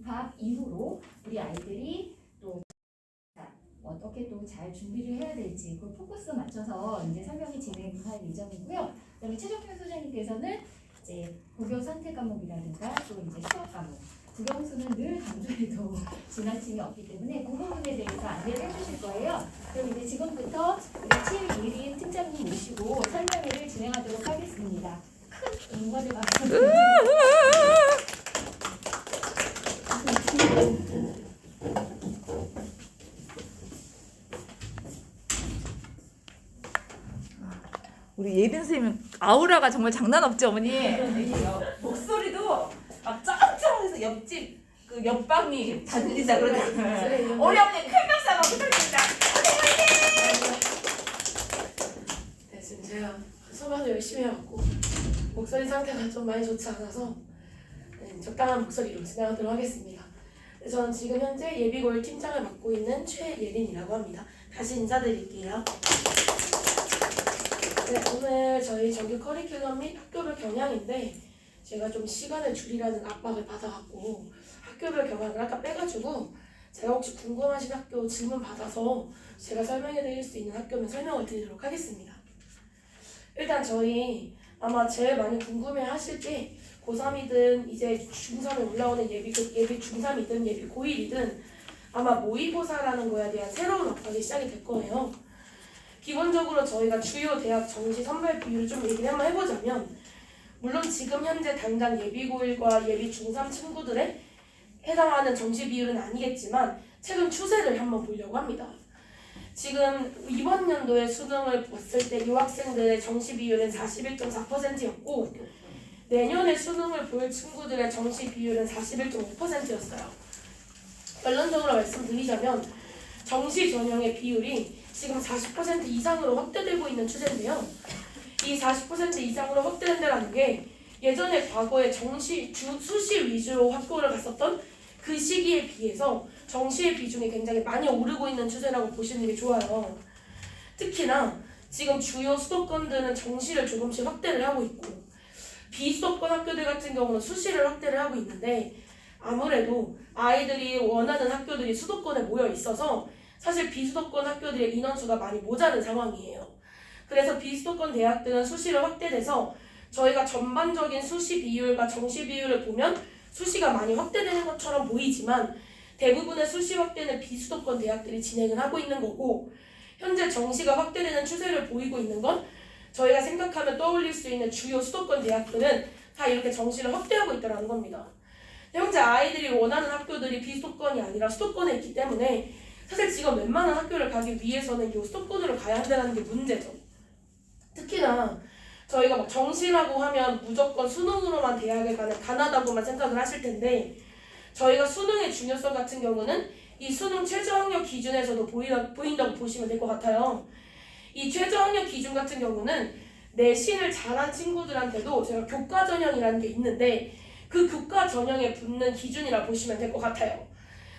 입학 이후로 우리 아이들이 또 어떻게 또 잘 준비를 해야 될지 그 포커스 맞춰서 이제 설명이 진행할 예정이고요. 그다음에 최종표 소장님께서는 이제 고교 선택 과목이라든가 또 이제 수학 과목, 국영수는 늘 강조해도 지나침이 없기 때문에 그 부분에 대해서 안내를 해주실 거예요. 그럼 이제 지금부터 우리 최예린 팀장님 모시고 설명회를 진행하도록 하겠습니다. 큰 응원을 받고 우리 예빈 선생님 아우라가 정말 장난 없죠, 어머니? 목소리도 막 짱짱해서 옆집 그 옆방이 다 들린다 그러더라고요. 우리 어머니 큰 박수 한번 부탁드립니다. 네, 지금 제가 수업을 열심히 해왔고 목소리 상태가 좀 많이 좋지 않아서 적당한 목소리로 진행하도록 하겠습니다. 네, 저는 지금 현재 예비고일 팀장을 맡고 있는 최예린이라고 합니다. 다시 인사드릴게요. 네, 오늘 저희 정규 커리큘럼 및 학교별 경향인데 제가 좀 시간을 줄이라는 압박을 받아갖고 학교별 경향을 아까 빼가지고 제가 혹시 궁금하신 학교 질문 받아서 제가 설명해 드릴 수 있는 학교면 설명을 드리도록 하겠습니다. 일단 저희 아마 제일 많이 궁금해 하실 게 고3이든 이제 중3에 올라오는 예비 중3이든 예비 고1이든 아마 모의고사라는 거에 대한 새로운 압박이 시작이 될 거예요. 기본적으로 저희가 주요 대학 정시 선발 비율을 좀 얘기를 한번 해보자면 물론 지금 현재 당장 예비 고1과 예비 중3 친구들에 해당하는 정시 비율은 아니겠지만 최근 추세를 한번 보려고 합니다. 지금 이번 연도의 수능을 봤을 때 유학생들의 정시 비율은 41.4%였고 내년에 수능을 볼 친구들의 정시 비율은 41.5%였어요. 결론적으로 말씀드리자면 정시 전형의 비율이 지금 40% 이상으로 확대되고 있는 추세인데요. 이 40% 이상으로 확대된다는 게 예전에 과거에 수시 위주로 학교를 갔었던 그 시기에 비해서 정시의 비중이 굉장히 많이 오르고 있는 추세라고 보시는 게 좋아요. 특히나 지금 주요 수도권들은 정시를 조금씩 확대를 하고 있고 비수도권 학교들 같은 경우는 수시를 확대를 하고 있는데 아무래도 아이들이 원하는 학교들이 수도권에 모여 있어서 사실 비수도권 학교들의 인원수가 많이 모자른 상황이에요. 그래서 비수도권 대학들은 수시를 확대돼서 저희가 전반적인 수시 비율과 정시 비율을 보면 수시가 많이 확대되는 것처럼 보이지만 대부분의 수시 확대는 비수도권 대학들이 진행을 하고 있는 거고 현재 정시가 확대되는 추세를 보이고 있는 건 저희가 생각하면 떠올릴 수 있는 주요 수도권 대학들은 다 이렇게 정시를 확대하고 있다는 겁니다. 현재 아이들이 원하는 학교들이 비수도권이 아니라 수도권에 있기 때문에 사실 지금 웬만한 학교를 가기 위해서는 이 수도권으로 가야 한다는 게 문제죠. 특히나 저희가 막 정시라고 하면 무조건 수능으로만 대학에 가는 가나다고만 생각을 하실 텐데 저희가 수능의 중요성 같은 경우는 이 수능 최저학력 기준에서도 보인다고 보시면 될 것 같아요. 이 최저학력 기준 같은 경우는 내신을 잘한 친구들한테도 제가 교과 전형이라는 게 있는데 그 교과 전형에 붙는 기준이라 보시면 될 것 같아요.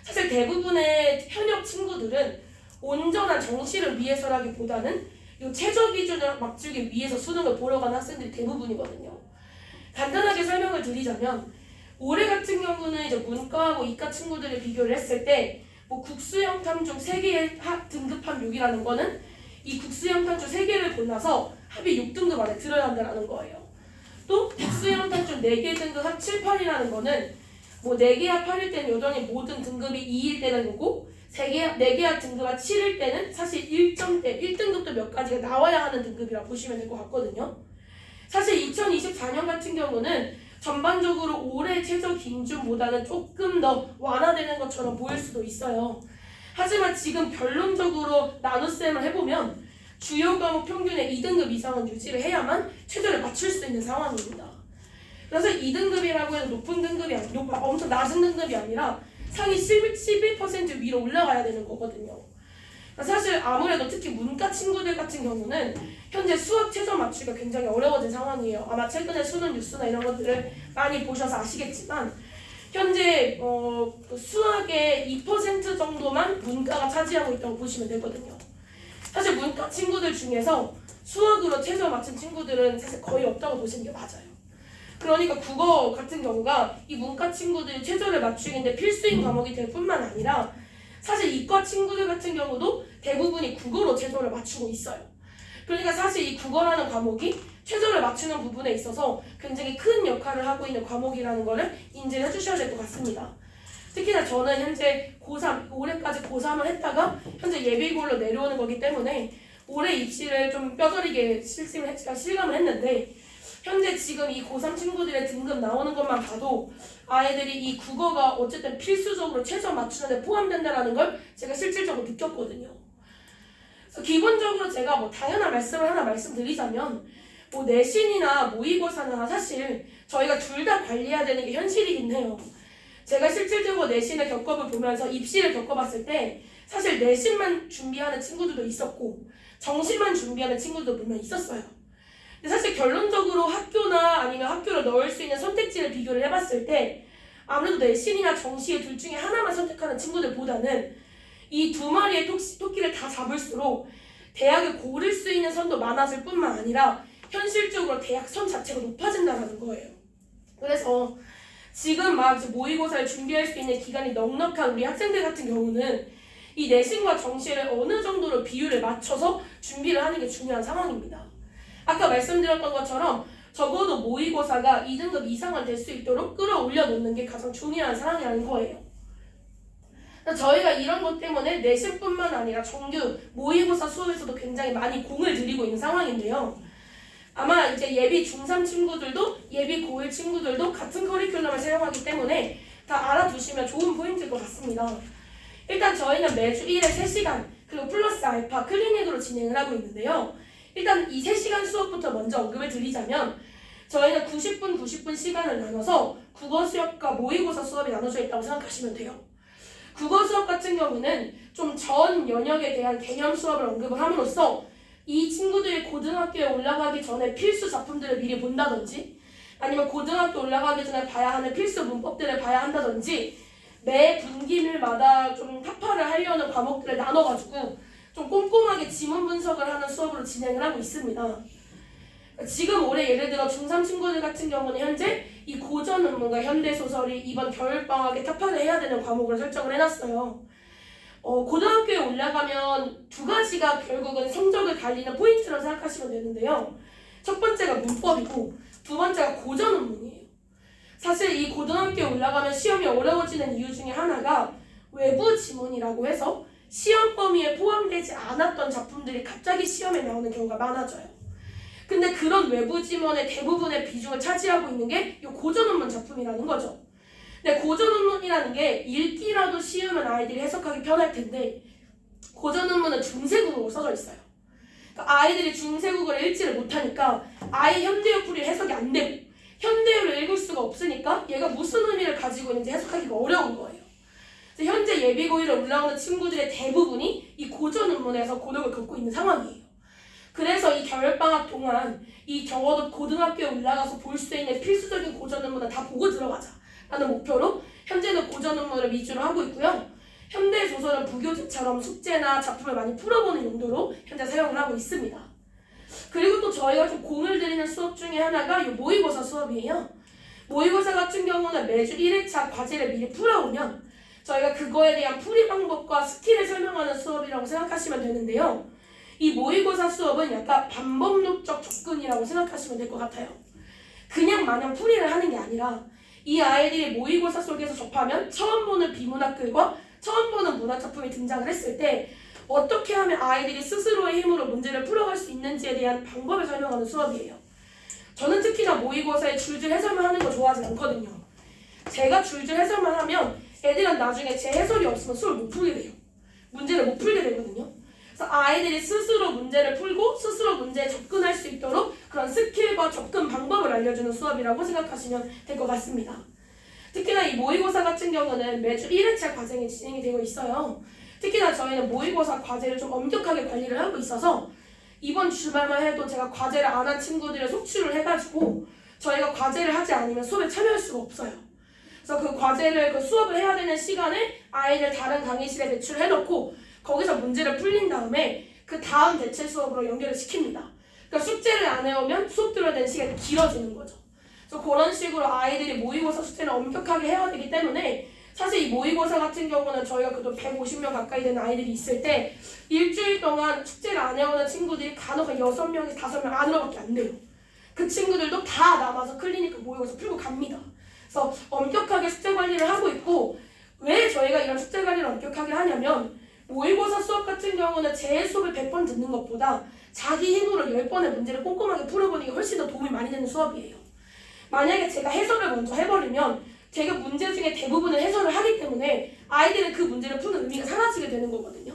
사실 대부분의 현역 친구들은 온전한 정시를 위해서라기보다는 이 최저 기준을 맞추기 위해서 수능을 보러 가는 학생들이 대부분이거든요. 간단하게 설명을 드리자면 올해 같은 경우는 이제 문과하고 이과 친구들을 비교를 했을 때 뭐 국수형 탐중 3개의 등급한 6이라는 거는 이 국수형 탐중 3개를 골라서 합이 6등급 안에 들어야 한다는 거예요. 또 국수형 탐중 4개 등급 합 7, 8이라는 거는 뭐 4개 합 8일 때는 여전히 모든 등급이 2일 때는 거고 4개 합 등급이 7일 때는 사실 1점대 1등급도 몇 가지가 나와야 하는 등급이라 보시면 될 것 같거든요. 사실 2024년 같은 경우는 전반적으로 올해 최저 기준보다는 조금 더 완화되는 것처럼 보일 수도 있어요. 하지만 지금 결론적으로 나눗셈을 해보면 주요 과목 평균의 2등급 이상은 유지를 해야만 최저를 맞출 수 있는 상황입니다. 그래서 2등급이라고 해도 높은 등급이 아니라 엄청 낮은 등급이 아니라 상위 11% 위로 올라가야 되는 거거든요. 사실 아무래도 특히 문과 친구들 같은 경우는 현재 수학 최저 맞추기가 굉장히 어려워진 상황이에요. 아마 최근에 수능 뉴스나 이런 것들을 많이 보셔서 아시겠지만 현재 수학의 2% 정도만 문과가 차지하고 있다고 보시면 되거든요. 사실 문과 친구들 중에서 수학으로 최저 맞춘 친구들은 사실 거의 없다고 보시는 게 맞아요. 그러니까 국어 같은 경우가 이 문과 친구들이 최저를 맞추기인데 필수인 과목이 될 뿐만 아니라 사실 이과 친구들 같은 경우도 대부분이 국어로 최저를 맞추고 있어요. 그러니까 사실 이 국어라는 과목이 최저를 맞추는 부분에 있어서 굉장히 큰 역할을 하고 있는 과목이라는 거를 인지를 해주셔야 될 것 같습니다. 특히나 저는 현재 고3, 올해까지 고3을 했다가 현재 예비고로 내려오는 거기 때문에 올해 입시를 좀 뼈저리게 실감을 했는데 현재 지금 이 고3 친구들의 등급 나오는 것만 봐도 아이들이 이 국어가 어쨌든 필수적으로 최저 맞추는 데 포함된다는 걸 제가 실질적으로 느꼈거든요. 그래서 기본적으로 제가 뭐 당연한 말씀을 하나 말씀드리자면 뭐 내신이나 모의고사나 사실 저희가 둘 다 관리해야 되는 게 현실이긴 해요. 제가 실질적으로 내신을 겪어볼 보면서 입시를 겪어봤을 때 사실 내신만 준비하는 친구들도 있었고 정시만 준비하는 친구들도 분명 있었어요. 근데 사실 결론적으로 학교나 아니면 학교를 넣을 수 있는 선택지를 비교를 해봤을 때 아무래도 내신이나 정시의 둘 중에 하나만 선택하는 친구들보다는 이 두 마리의 토끼를 다 잡을수록 대학을 고를 수 있는 선도 많아질 뿐만 아니라 현실적으로 대학 선 자체가 높아진다는 거예요. 그래서 지금 막 모의고사를 준비할 수 있는 기간이 넉넉한 우리 학생들 같은 경우는 이 내신과 정시를 어느 정도로 비율을 맞춰서 준비를 하는 게 중요한 상황입니다. 아까 말씀드렸던 것처럼 적어도 모의고사가 2등급 이상은 될 수 있도록 끌어올려 놓는 게 가장 중요한 상황이라는 거예요. 저희가 이런 것 때문에 내신뿐만 아니라 정규 모의고사 수업에서도 굉장히 많이 공을 들이고 있는 상황인데요. 아마 이제 예비 중3 친구들도 예비 고1 친구들도 같은 커리큘럼을 사용하기 때문에 다 알아두시면 좋은 포인트일 것 같습니다. 일단 저희는 매주 1회 3시간 그리고 플러스 알파 클리닉으로 진행을 하고 있는데요. 일단 이 3시간 수업부터 먼저 언급을 드리자면 저희는 90분 시간을 나눠서 국어 수업과 모의고사 수업이 나눠져 있다고 생각하시면 돼요. 국어 수업 같은 경우는 좀 전 영역에 대한 개념 수업을 언급을 함으로써 이 친구들이 고등학교에 올라가기 전에 필수 작품들을 미리 본다든지 아니면 고등학교 올라가기 전에 봐야 하는 필수 문법들을 봐야 한다든지 매 분기일마다 좀 타파를 하려는 과목들을 나눠가지고 좀 꼼꼼하게 지문 분석을 하는 수업으로 진행을 하고 있습니다. 지금 올해 예를 들어 중3 친구들 같은 경우는 현재 이 고전 논문과 현대소설이 이번 겨울방학에 타파를 해야 되는 과목으로 설정을 해놨어요. 고등학교에 올라가면 두 가지가 결국은 성적을 갈리는 포인트라고 생각하시면 되는데요. 첫 번째가 문법이고 두 번째가 고전 논문이에요. 사실 이 고등학교에 올라가면 시험이 어려워지는 이유 중에 하나가 외부 지문이라고 해서 시험 범위에 포함되지 않았던 작품들이 갑자기 시험에 나오는 경우가 많아져요. 근데 그런 외부 지문의 대부분의 비중을 차지하고 있는 게 이 고전 논문 작품이라는 거죠. 근데 고전 논문이라는 게 읽기라도 쉬우면 아이들이 해석하기 편할 텐데 고전 논문은 중세국어로 써져 있어요. 그러니까 아이들이 중세국어를 읽지를 못하니까 아예 현대어 풀이 해석이 안 되고 현대어를 읽을 수가 없으니까 얘가 무슨 의미를 가지고 있는지 해석하기가 어려운 거예요. 그래서 현재 예비고1에 올라오는 친구들의 대부분이 이 고전 논문에서 곤혹을 겪고 있는 상황이에요. 그래서 이 겨울방학 동안 이 적어도 고등학교에 올라가서 볼 수 있는 필수적인 고전 논문을 다 보고 들어가자라는 목표로 현재는 고전 논문을 위주로 하고 있고요. 현대소설은 부교재처럼 숙제나 작품을 많이 풀어보는 용도로 현재 사용을 하고 있습니다. 그리고 또 저희가 좀 공을 들이는 수업 중에 하나가 이 모의고사 수업이에요. 모의고사 같은 경우는 매주 1회차 과제를 미리 풀어오면 저희가 그거에 대한 풀이 방법과 스킬을 설명하는 수업이라고 생각하시면 되는데요. 이 모의고사 수업은 약간 반복론적 접근이라고 생각하시면 될 것 같아요. 그냥 마냥 풀이를 하는 게 아니라 이 아이들이 모의고사 속에서 접하면 처음 보는 비문학글과 처음 보는 문학작품이 등장을 했을 때 어떻게 하면 아이들이 스스로의 힘으로 문제를 풀어갈 수 있는지에 대한 방법을 설명하는 수업이에요. 저는 특히나 모의고사에 줄줄 해설만 하는 거 좋아하지 않거든요. 제가 줄줄 해설만 하면 애들은 나중에 제 해설이 없으면 수업을 못 풀게 돼요. 문제를 못 풀게 되거든요. 그래서 아이들이 스스로 문제를 풀고 스스로 문제에 접근할 수 있도록 그런 스킬과 접근 방법을 알려주는 수업이라고 생각하시면 될 것 같습니다. 특히나 이 모의고사 같은 경우는 매주 1회차 과정이 진행이 되고 있어요. 특히나 저희는 모의고사 과제를 좀 엄격하게 관리를 하고 있어서 이번 주말만 해도 제가 과제를 안 한 친구들을 속출을 해가지고 저희가 과제를 하지 않으면 수업에 참여할 수가 없어요. 그래서 그 과제를 그 수업을 해야 되는 시간에 아이들 다른 강의실에 배출을 해놓고 거기서 문제를 풀린 다음에 그 다음 대체 수업으로 연결을 시킵니다. 그러니까 숙제를 안 해오면 수업 들어야 되는 시간이 길어지는 거죠. 그래서 그런 식으로 아이들이 모의고사 숙제를 엄격하게 해야 되기 때문에 사실 이 모의고사 같은 경우는 저희가 그래도 150명 가까이 되는 아이들이 있을 때 일주일 동안 숙제를 안 해오는 친구들이 간혹 6명에서 5명 안으로밖에 안 돼요. 그 친구들도 다 남아서 클리니크 모의고사 풀고 갑니다. 그래서 엄격하게 숙제 관리를 하고 있고, 왜 저희가 이런 숙제 관리를 엄격하게 하냐면 모의고사 수업 같은 경우는 제 수업을 100번 듣는 것보다 자기 힘으로 10번의 문제를 꼼꼼하게 풀어보는 게 훨씬 더 도움이 많이 되는 수업이에요. 만약에 제가 해설을 먼저 해버리면 제가 문제 중에 대부분을 해설을 하기 때문에 아이들은 그 문제를 푸는 의미가 사라지게 되는 거거든요.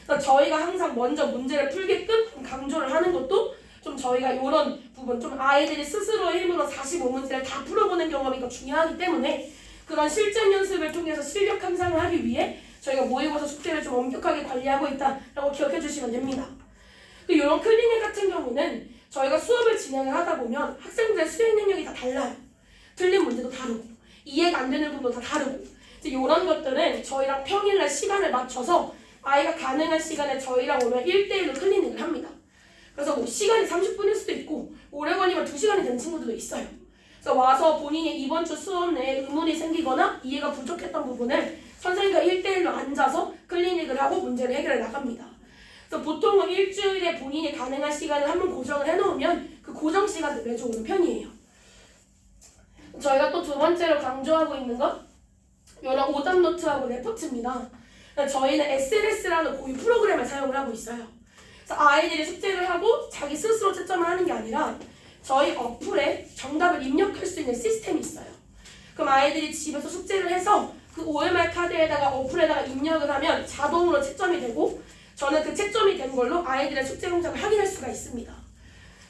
그래서 저희가 항상 먼저 문제를 풀게끔 좀 강조를 하는 것도 좀 저희가 이런 부분, 좀 아이들이 스스로의 힘으로 45문제를 다 풀어보는 경험이 더 중요하기 때문에 그런 실전 연습을 통해서 실력 향상을 하기 위해 저희가 모의고사 숙제를 좀 엄격하게 관리하고 있다라고 기억해 주시면 됩니다. 그리고 이런 클리닉 같은 경우는 저희가 수업을 진행을 하다 보면 학생들의 수행 능력이 다 달라요. 틀린 문제도 다르고 이해가 안 되는 부분도 다 다르고 이런 것들은 저희랑 평일날 시간을 맞춰서 아이가 가능한 시간에 저희랑 오면 1대1로 클리닉을 합니다. 그래서 뭐 시간이 30분일 수도 있고 오래 걸리면 2시간이 되는 친구들도 있어요. 그래서 와서 본인이 이번 주 수업 내에 의문이 생기거나 이해가 부족했던 부분을 선생님과 1대1로 앉아서 클리닉을 하고 문제를 해결해 나갑니다. 그래서 보통은 일주일에 본인이 가능한 시간을 한번 고정을 해놓으면 그 고정 시간을 매주 오는 편이에요. 저희가 또 두 번째로 강조하고 있는 건 이런 오답 노트하고 레포트입니다. 저희는 SLS라는 고유 프로그램을 사용을 하고 있어요. 그래서 아이들이 숙제를 하고 자기 스스로 채점을 하는 게 아니라 저희 어플에 정답을 입력할 수 있는 시스템이 있어요. 그럼 아이들이 집에서 숙제를 해서 그 OMR 카드에다가 어플에다가 입력을 하면 자동으로 채점이 되고 저는 그 채점이 된 걸로 아이들의 숙제 영상을 확인할 수가 있습니다.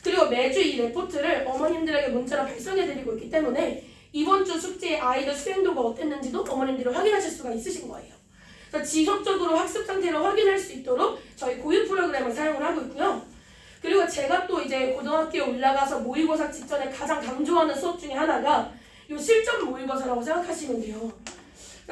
그리고 매주 이 레포트를 어머님들에게 문자로 발송해드리고 있기 때문에 이번 주 숙제의 아이들 수행도가 어땠는지도 어머님들이 확인하실 수가 있으신 거예요. 그래서 지속적으로 학습 상태를 확인할 수 있도록 저희 고유 프로그램을 사용을 하고 있고요. 그리고 제가 또 이제 고등학교에 올라가서 모의고사 직전에 가장 강조하는 수업 중에 하나가 이 실전 모의고사라고 생각하시면 돼요.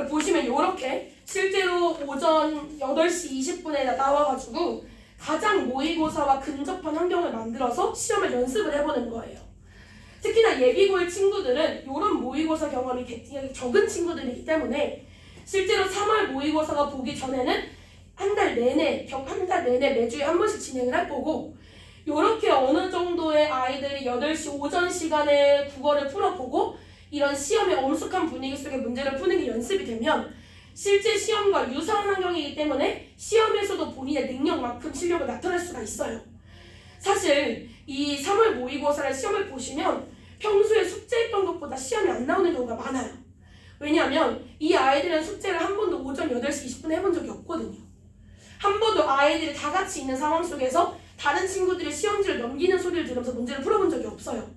보시면 이렇게 실제로 오전 8시 20분에 나와가지고 가장 모의고사와 근접한 환경을 만들어서 시험을 연습을 해보는 거예요. 특히나 예비고일 친구들은 이런 모의고사 경험이 적은 친구들이기 때문에 실제로 3월 모의고사가 보기 전에는 한 달 내내 매주에 한 번씩 진행을 할 거고 이렇게 어느 정도의 아이들이 8시 오전 시간에 국어를 풀어보고 이런 시험의 엄숙한 분위기 속에 문제를 푸는 게 연습이 되면 실제 시험과 유사한 환경이기 때문에 시험에서도 본인의 능력만큼 실력을 나타낼 수가 있어요. 사실 이 3월 모의고사를 시험을 보시면 평소에 숙제했던 것보다 시험이 안 나오는 경우가 많아요. 왜냐하면 이 아이들은 숙제를 한 번도 오전 8시 20분에 해본 적이 없거든요. 한 번도 아이들이 다 같이 있는 상황 속에서 다른 친구들이 시험지를 넘기는 소리를 들으면서 문제를 풀어본 적이 없어요.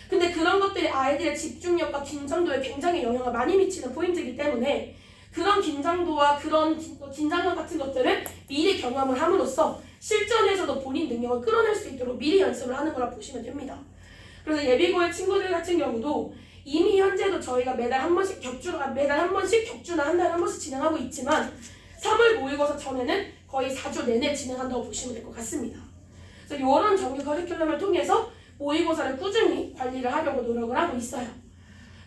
근데 그런 것들이 아이들의 집중력과 긴장도에 굉장히 영향을 많이 미치는 포인트이기 때문에 그런 긴장도와 그런 긴장감 같은 것들을 미리 경험을 함으로써 실전에서도 본인 능력을 끌어낼 수 있도록 미리 연습을 하는 거라 보시면 됩니다. 그래서 예비고일 친구들 같은 경우도 이미 현재도 저희가 매달 한 번씩 격주나 한 달에 한 번씩 진행하고 있지만 3월 모의고사 전에는 거의 4주 내내 진행한다고 보시면 될 것 같습니다. 그래서 이런 정규 커리큘럼을 통해서 모의고사를 꾸준히 관리를 하려고 노력을 하고 있어요.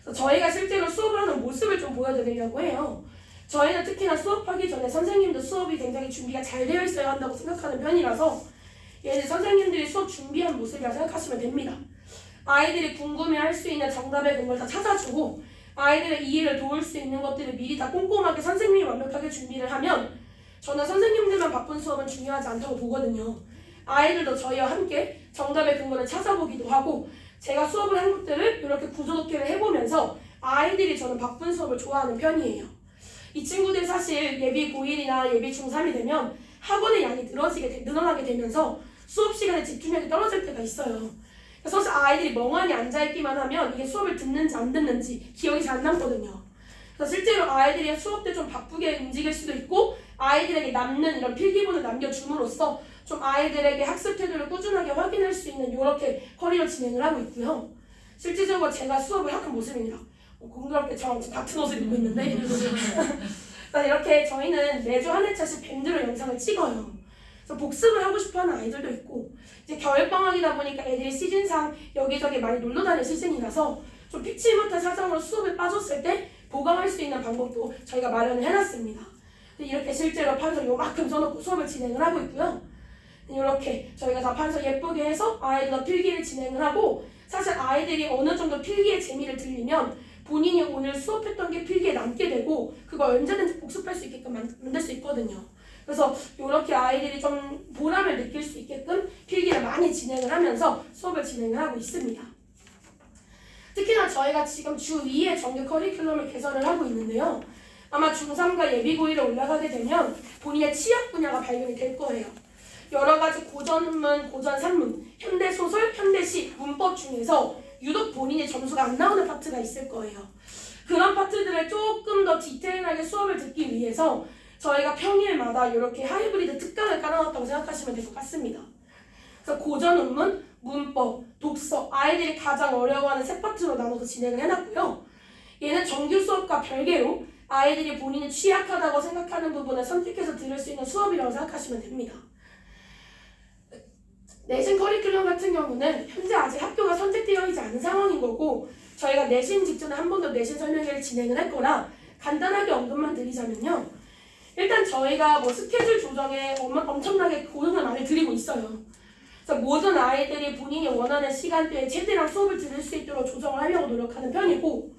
그래서 저희가 실제로 수업을 하는 모습을 좀 보여드리려고 해요. 저희는 특히나 수업하기 전에 선생님도 수업이 굉장히 준비가 잘 되어 있어야 한다고 생각하는 편이라서 얘는 선생님들이 수업 준비한 모습이라 생각하시면 됩니다. 아이들이 궁금해할 수 있는 정답의 근거를 다 찾아주고 아이들의 이해를 도울 수 있는 것들을 미리 다 꼼꼼하게 선생님이 완벽하게 준비를 하면 저는 선생님들만 바쁜 수업은 중요하지 않다고 보거든요. 아이들도 저희와 함께 정답의 근거를 찾아보기도 하고 제가 수업을 한 것들을 이렇게 구조독해를 해보면서 아이들이 저는 바쁜 수업을 좋아하는 편이에요. 이 친구들이 사실 예비 고1이나 예비 중3이 되면 학원의 양이 늘어나게 되면서 수업 시간에 집중력이 떨어질 때가 있어요. 그래서 사실 아이들이 멍하니 앉아있기만 하면 이게 수업을 듣는지 안 듣는지 기억이 잘 안 남거든요. 그래서 실제로 아이들이 수업 때 좀 바쁘게 움직일 수도 있고 아이들에게 남는 이런 필기본을 남겨줌으로써 좀 아이들에게 학습 태도를 꾸준하게 확인할 수 있는 이렇게 커리어 진행을 하고 있고요. 실질적으로 제가 수업을 하는 모습입니다. 공교롭게 저랑 같은 옷을 입고 있는데 이렇게 저희는 매주 한 회차씩 밴드로 영상을 찍어요. 그래서 복습을 하고 싶어하는 아이들도 있고 이제 겨울방학이다 보니까 애들이 시즌상 여기저기 많이 놀러 다닐 시즌이라서 좀 피치 못한 사정으로 수업에 빠졌을 때 보강할 수 있는 방법도 저희가 마련을 해놨습니다. 이렇게 실제로 판서 요만큼 써놓고 수업을 진행을 하고 있고요. 이렇게 저희가 다 판서 예쁘게 해서 아이들과 필기를 진행을 하고 사실 아이들이 어느 정도 필기의 재미를 들리면 본인이 오늘 수업했던 게 필기에 남게 되고 그걸 언제든지 복습할 수 있게끔 만들 수 있거든요. 그래서 이렇게 아이들이 좀 보람을 느낄 수 있게끔 필기를 많이 진행을 하면서 수업을 진행을 하고 있습니다. 특히나 저희가 지금 주 2회 정규 커리큘럼을 개설을 하고 있는데요. 아마 중3과 예비고1에 올라가게 되면 본인의 취약 분야가 발견이 될 거예요. 여러 가지 고전문, 고전산문, 현대소설, 현대시, 문법 중에서 유독 본인의 점수가 안 나오는 파트가 있을 거예요. 그런 파트들을 조금 더 디테일하게 수업을 듣기 위해서 저희가 평일마다 이렇게 하이브리드 특강을 깔아놨다고 생각하시면 될 것 같습니다. 그래서 고전문문, 문법, 독서, 아이들이 가장 어려워하는 세 파트로 나눠서 진행을 해놨고요. 얘는 정규 수업과 별개로 아이들이 본인이 취약하다고 생각하는 부분을 선택해서 들을 수 있는 수업이라고 생각하시면 됩니다. 내신 커리큘럼 같은 경우는 현재 아직 학교가 선택되어 있지 않은 상황인 거고 저희가 내신 직전에 한 번 더 내신 설명회를 진행을 할 거라 간단하게 언급만 드리자면요. 일단 저희가 스케줄 조정에 엄청나게 고용을 많이 드리고 있어요. 그래서 모든 아이들이 본인이 원하는 시간대에 최대한 수업을 들을 수 있도록 조정을 하려고 노력하는 편이고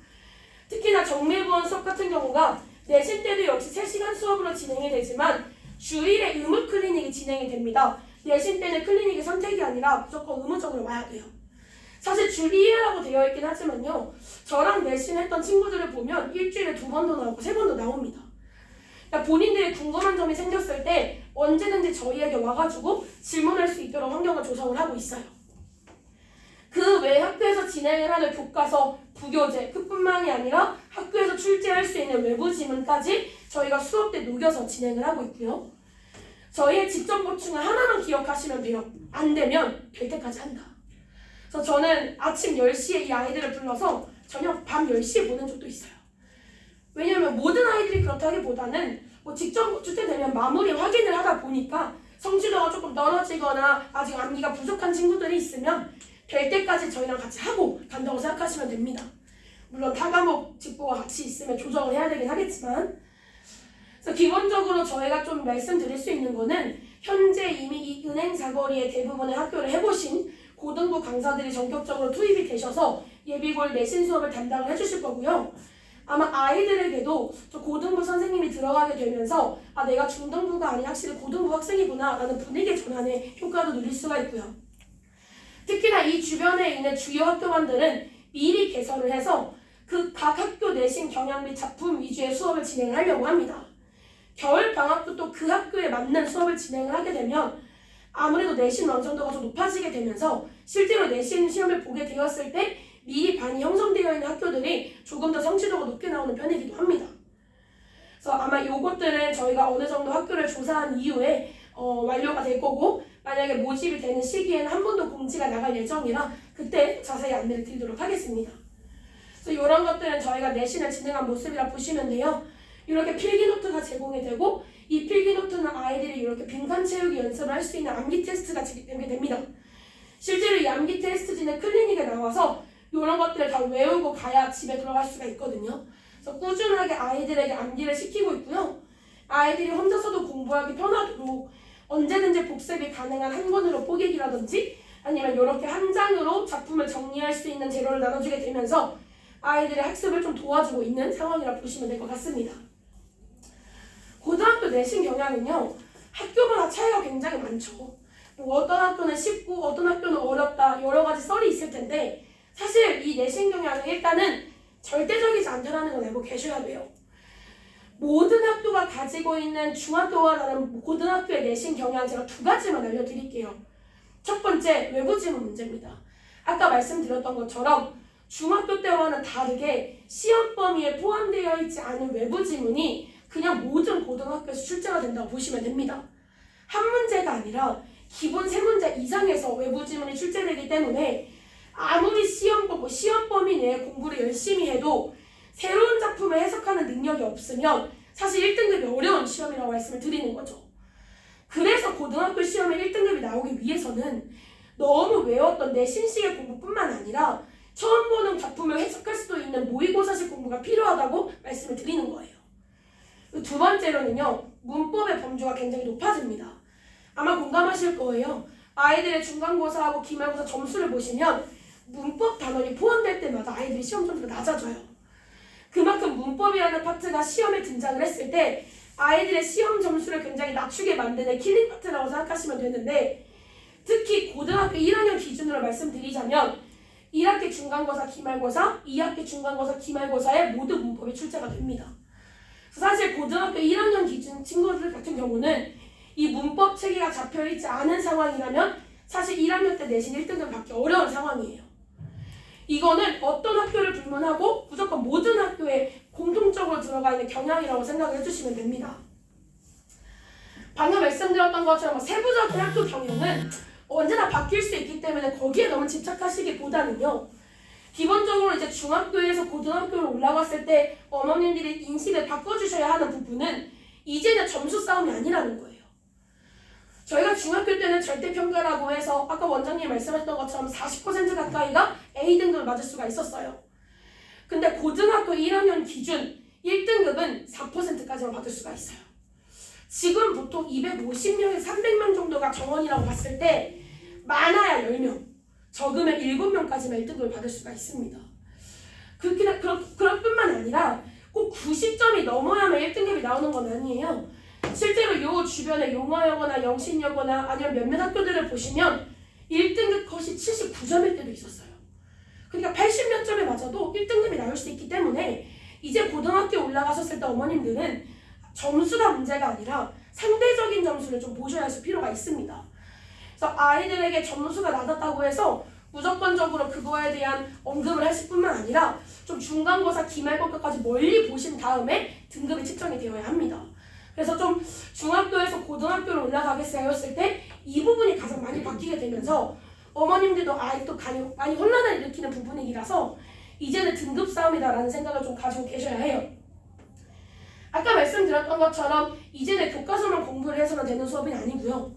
특히나 정밀보원 수업 같은 경우가 내신 때도 역시 3시간 수업으로 진행이 되지만 주일에 의무 클리닉이 진행이 됩니다. 내신 때는 클리닉이 선택이 아니라 무조건 의무적으로 와야 돼요. 사실 주 2회라고 되어 있긴 하지만요. 저랑 내신했던 친구들을 보면 일주일에 2번도 나오고 3번도 나옵니다. 그러니까 본인들이 궁금한 점이 생겼을 때 언제든지 저희에게 와가지고 질문할 수 있도록 환경을 조성을 하고 있어요. 그 외 학교에서 진행을 하는 교과서, 부교재 그뿐만이 아니라 학교에서 출제할 수 있는 외부 지문까지 저희가 수업 때 녹여서 진행을 하고 있고요. 저희의 직접 보충을 하나만 기억하시면 돼요. 안 되면 될 때까지 한다. 그래서 저는 아침 10시에 이 아이들을 불러서 저녁 밤 10시에 보낸 적도 있어요. 왜냐하면 모든 아이들이 그렇다기보다는 직접 출제되면 마무리 확인을 하다 보니까 성취도가 조금 떨어지거나 아직 암기가 부족한 친구들이 있으면 될 때까지 저희랑 같이 하고 간다고 생각하시면 됩니다. 물론 타 과목 직보가 같이 있으면 조정을 해야 되긴 하겠지만 그래서 기본적으로 저희가 좀 말씀드릴 수 있는 거는 현재 이미 이 은행 사거리의 대부분의 학교를 해보신 고등부 강사들이 전격적으로 투입이 되셔서 예비고일 내신 수업을 담당을 해주실 거고요. 아마 아이들에게도 저 고등부 선생님이 들어가게 되면서 내가 중등부가 아닌 확실히 고등부 학생이구나 라는 분위기 전환의 효과도 누릴 수가 있고요. 특히나 이 주변에 있는 주요 학교관들은 미리 개설을 해서 그 각 학교 내신 경향 및 작품 위주의 수업을 진행을 하려고 합니다. 겨울 방학도 또 그 학교에 맞는 수업을 진행을 하게 되면 아무래도 내신 완성도가 좀 높아지게 되면서 실제로 내신 시험을 보게 되었을 때 미리 반이 형성되어 있는 학교들이 조금 더 성취도가 높게 나오는 편이기도 합니다. 그래서 아마 이것들은 저희가 어느 정도 학교를 조사한 이후에 완료가 될 거고 만약에 모집이 되는 시기에는 한 번 더 공지가 나갈 예정이라 그때 자세히 안내를 드리도록 하겠습니다. 그래서 이런 것들은 저희가 내신을 진행한 모습이라 보시면 돼요. 이렇게 필기노트가 제공이 되고 이 필기노트는 아이들이 이렇게 빈칸 채우기 연습을 할 수 있는 암기 테스트가 진행이 됩니다. 실제로 이 암기 테스트지는 클리닉에 나와서 이런 것들을 다 외우고 가야 집에 들어갈 수가 있거든요. 그래서 꾸준하게 아이들에게 암기를 시키고 있고요. 아이들이 혼자서도 공부하기 편하도록 언제든지 복습이 가능한 한 권으로 뽀개기라든지 아니면 이렇게 한 장으로 작품을 정리할 수 있는 재료를 나눠주게 되면서 아이들의 학습을 좀 도와주고 있는 상황이라 보시면 될 것 같습니다. 고등학교 내신 경향은요. 학교마다 차이가 굉장히 많죠. 어떤 학교는 쉽고 어떤 학교는 어렵다 여러 가지 썰이 있을 텐데 사실 이 내신 경향은 일단은 절대적이지 않다는 걸 알고 계셔야 돼요. 모든 학교가 가지고 있는 중학교와 다른 고등학교의 내신 경향 제가 2가지만 알려드릴게요. 첫 번째, 외부 지문 문제입니다. 아까 말씀드렸던 것처럼 중학교 때와는 다르게 시험 범위에 포함되어 있지 않은 외부 지문이 그냥 모든 고등학교에서 출제가 된다고 보시면 됩니다. 한 문제가 아니라 기본 3문제 이상에서 외부 지문이 출제되기 때문에 아무리 시험 범위 내에 공부를 열심히 해도 새로운 작품을 해석하는 능력이 없으면 사실 1등급이 어려운 시험이라고 말씀을 드리는 거죠. 그래서 고등학교 시험에 1등급이 나오기 위해서는 너무 외웠던 내신식의 공부뿐만 아니라 처음 보는 작품을 해석할 수도 있는 모의고사식 공부가 필요하다고 말씀을 드리는 거예요. 두 번째로는요, 문법의 범주가 굉장히 높아집니다. 아마 공감하실 거예요. 아이들의 중간고사하고 기말고사 점수를 보시면 문법 단원이 포함될 때마다 아이들이 시험 점수가 낮아져요. 그만큼 문법이라는 파트가 시험에 등장을 했을 때 아이들의 시험 점수를 굉장히 낮추게 만드는 킬링 파트라고 생각하시면 되는데, 특히 고등학교 1학년 기준으로 말씀드리자면 1학기 중간고사, 기말고사, 2학기 중간고사, 기말고사에 모두 문법이 출제가 됩니다. 사실 고등학교 1학년 기준 친구들 같은 경우는 이 문법 체계가 잡혀있지 않은 상황이라면 사실 1학년 때 내신 1등급 받기 어려운 상황이에요. 이거는 어떤 학교를 불문하고 무조건 모든 학교에 공통적으로 들어가 있는 경향이라고 생각을 해주시면 됩니다. 방금 말씀드렸던 것처럼 세부적인 학교 경영은 언제나 바뀔 수 있기 때문에 거기에 너무 집착하시기보다는요, 기본적으로 이제 중학교에서 고등학교로 올라갔을 때 어머님들이 인식을 바꿔주셔야 하는 부분은 이제는 점수 싸움이 아니라는 거예요. 저희가 중학교 때는 절대평가라고 해서 아까 원장님이 말씀하셨던 것처럼 40% 가까이가 A등급을 맞을 수가 있었어요. 근데 고등학교 1학년 기준 1등급은 4%까지만 받을 수가 있어요. 지금 보통 250명에서 300명 정도가 정원이라고 봤을 때 많아야 10명, 적으면 7명까지만 1등급을 받을 수가 있습니다. 그럴 뿐만 아니라 꼭 90점이 넘어야만 1등급이 나오는 건 아니에요. 실제로 요 주변에 용화여고나 영신여고나 아니면 몇몇 학교들을 보시면 1등급 컷이 79점일 때도 있었어요. 그러니까 80몇 점에 맞아도 1등급이 나올 수 있기 때문에 이제 고등학교 올라가셨을 때 어머님들은 점수가 문제가 아니라 상대적인 점수를 좀 보셔야 할 필요가 있습니다. 그래서 아이들에게 점수가 낮았다고 해서 무조건적으로 그거에 대한 언급을 하실 뿐만 아니라 좀 중간고사, 기말고사까지 멀리 보신 다음에 등급이 측정이 되어야 합니다. 그래서 좀 중학교에서 고등학교로 올라가겠어요 때 이 부분이 가장 많이 바뀌게 되면서 어머님들도 아직도 많이 혼란을 일으키는 부분이라서 이제는 등급 싸움이다라는 생각을 좀 가지고 계셔야 해요. 아까 말씀드렸던 것처럼 이제는 교과서만 공부를 해서는 되는 수업이 아니고요.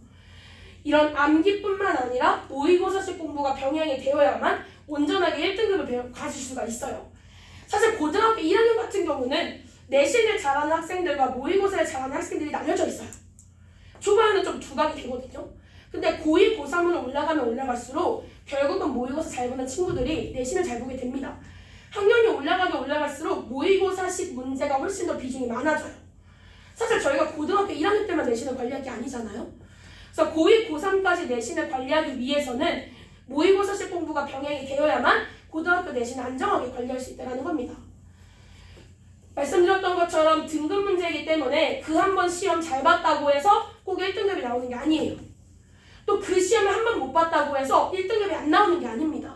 이런 암기뿐만 아니라 모의고사식 공부가 병행이 되어야만 온전하게 1등급을 가질 수가 있어요. 사실 고등학교 1학년 같은 경우는 내신을 잘하는 학생들과 모의고사를 잘하는 학생들이 나뉘어져 있어요. 초반에는 좀 두각이 되거든요. 근데 고2, 고3으로 올라가면 올라갈수록 결국은 모의고사 잘 보는 친구들이 내신을 잘 보게 됩니다. 학년이 올라가면 올라갈수록 모의고사식 문제가 훨씬 더 비중이 많아져요. 사실 저희가 고등학교 1학년 때만 내신을 관리할 게 아니잖아요. 그래서 고2, 고3까지 내신을 관리하기 위해서는 모의고사식 공부가 병행이 되어야만 고등학교 내신을 안정하게 관리할 수 있다는 겁니다. 말씀드렸던 것처럼 등급 문제이기 때문에 그 한 번 시험 잘 봤다고 해서 꼭 1등급이 나오는 게 아니에요. 또 그 시험을 한 번 못 봤다고 해서 1등급이 안 나오는 게 아닙니다.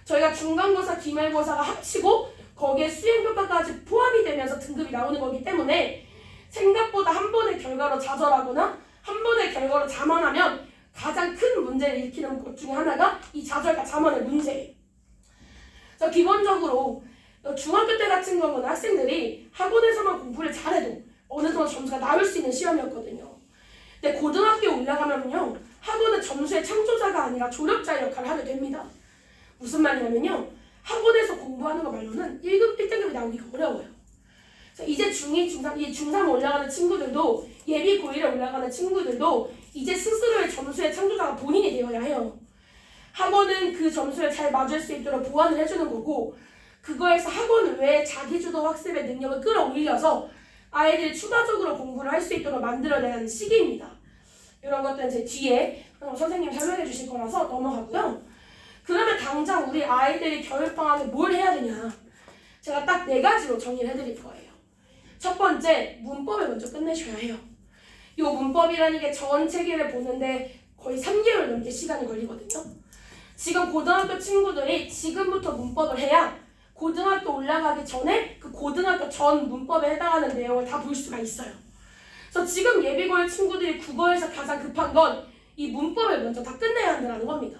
저희가 중간고사, 기말고사가 합치고 거기에 수행평가까지 포함이 되면서 등급이 나오는 거기 때문에 생각보다 한 번의 결과로 좌절하거나 한 번의 결과로 자만하면 가장 큰 문제를 일으키는 것 중에 하나가 이 좌절과 자만의 문제예요. 그래서 기본적으로 중학교 때 같은 경우는 학생들이 학원에서만 공부를 잘해도 어느 정도 점수가 나올 수 있는 시험이었거든요. 근데 고등학교에 올라가면요, 학원은 점수의 창조자가 아니라 조력자 역할을 하게 됩니다. 무슨 말이냐면요, 학원에서 공부하는 거 말로는 1등급이 나오기가 어려워요. 그래서 이제 중2, 중3, 중3 올라가는 친구들도 예비 고1에 올라가는 친구들도 이제 스스로의 점수의 창조자가 본인이 되어야 해요. 학원은 그 점수에 잘 맞을 수 있도록 보완을 해주는 거고, 그거에서 학원 외에 자기주도 학습의 능력을 끌어올려서 아이들이 추가적으로 공부를 할 수 있도록 만들어내야 하는 시기입니다. 이런 것들은 이제 뒤에 선생님이 설명해 주실 거라서 넘어가고요. 그러면 당장 우리 아이들이 겨울방학에 뭘 해야 되냐? 제가 딱 4가지로 정리를 해드릴 거예요. 첫 번째, 문법을 먼저 끝내셔야 해요. 이 문법이라는 게 전 체계를 보는데 거의 3개월 넘게 시간이 걸리거든요. 지금 고등학교 친구들이 지금부터 문법을 해야 고등학교 올라가기 전에 그 고등학교 전 문법에 해당하는 내용을 다 볼 수가 있어요. 그래서 지금 예비고일 친구들이 국어에서 가장 급한 건 이 문법을 먼저 다 끝내야 한다는 겁니다.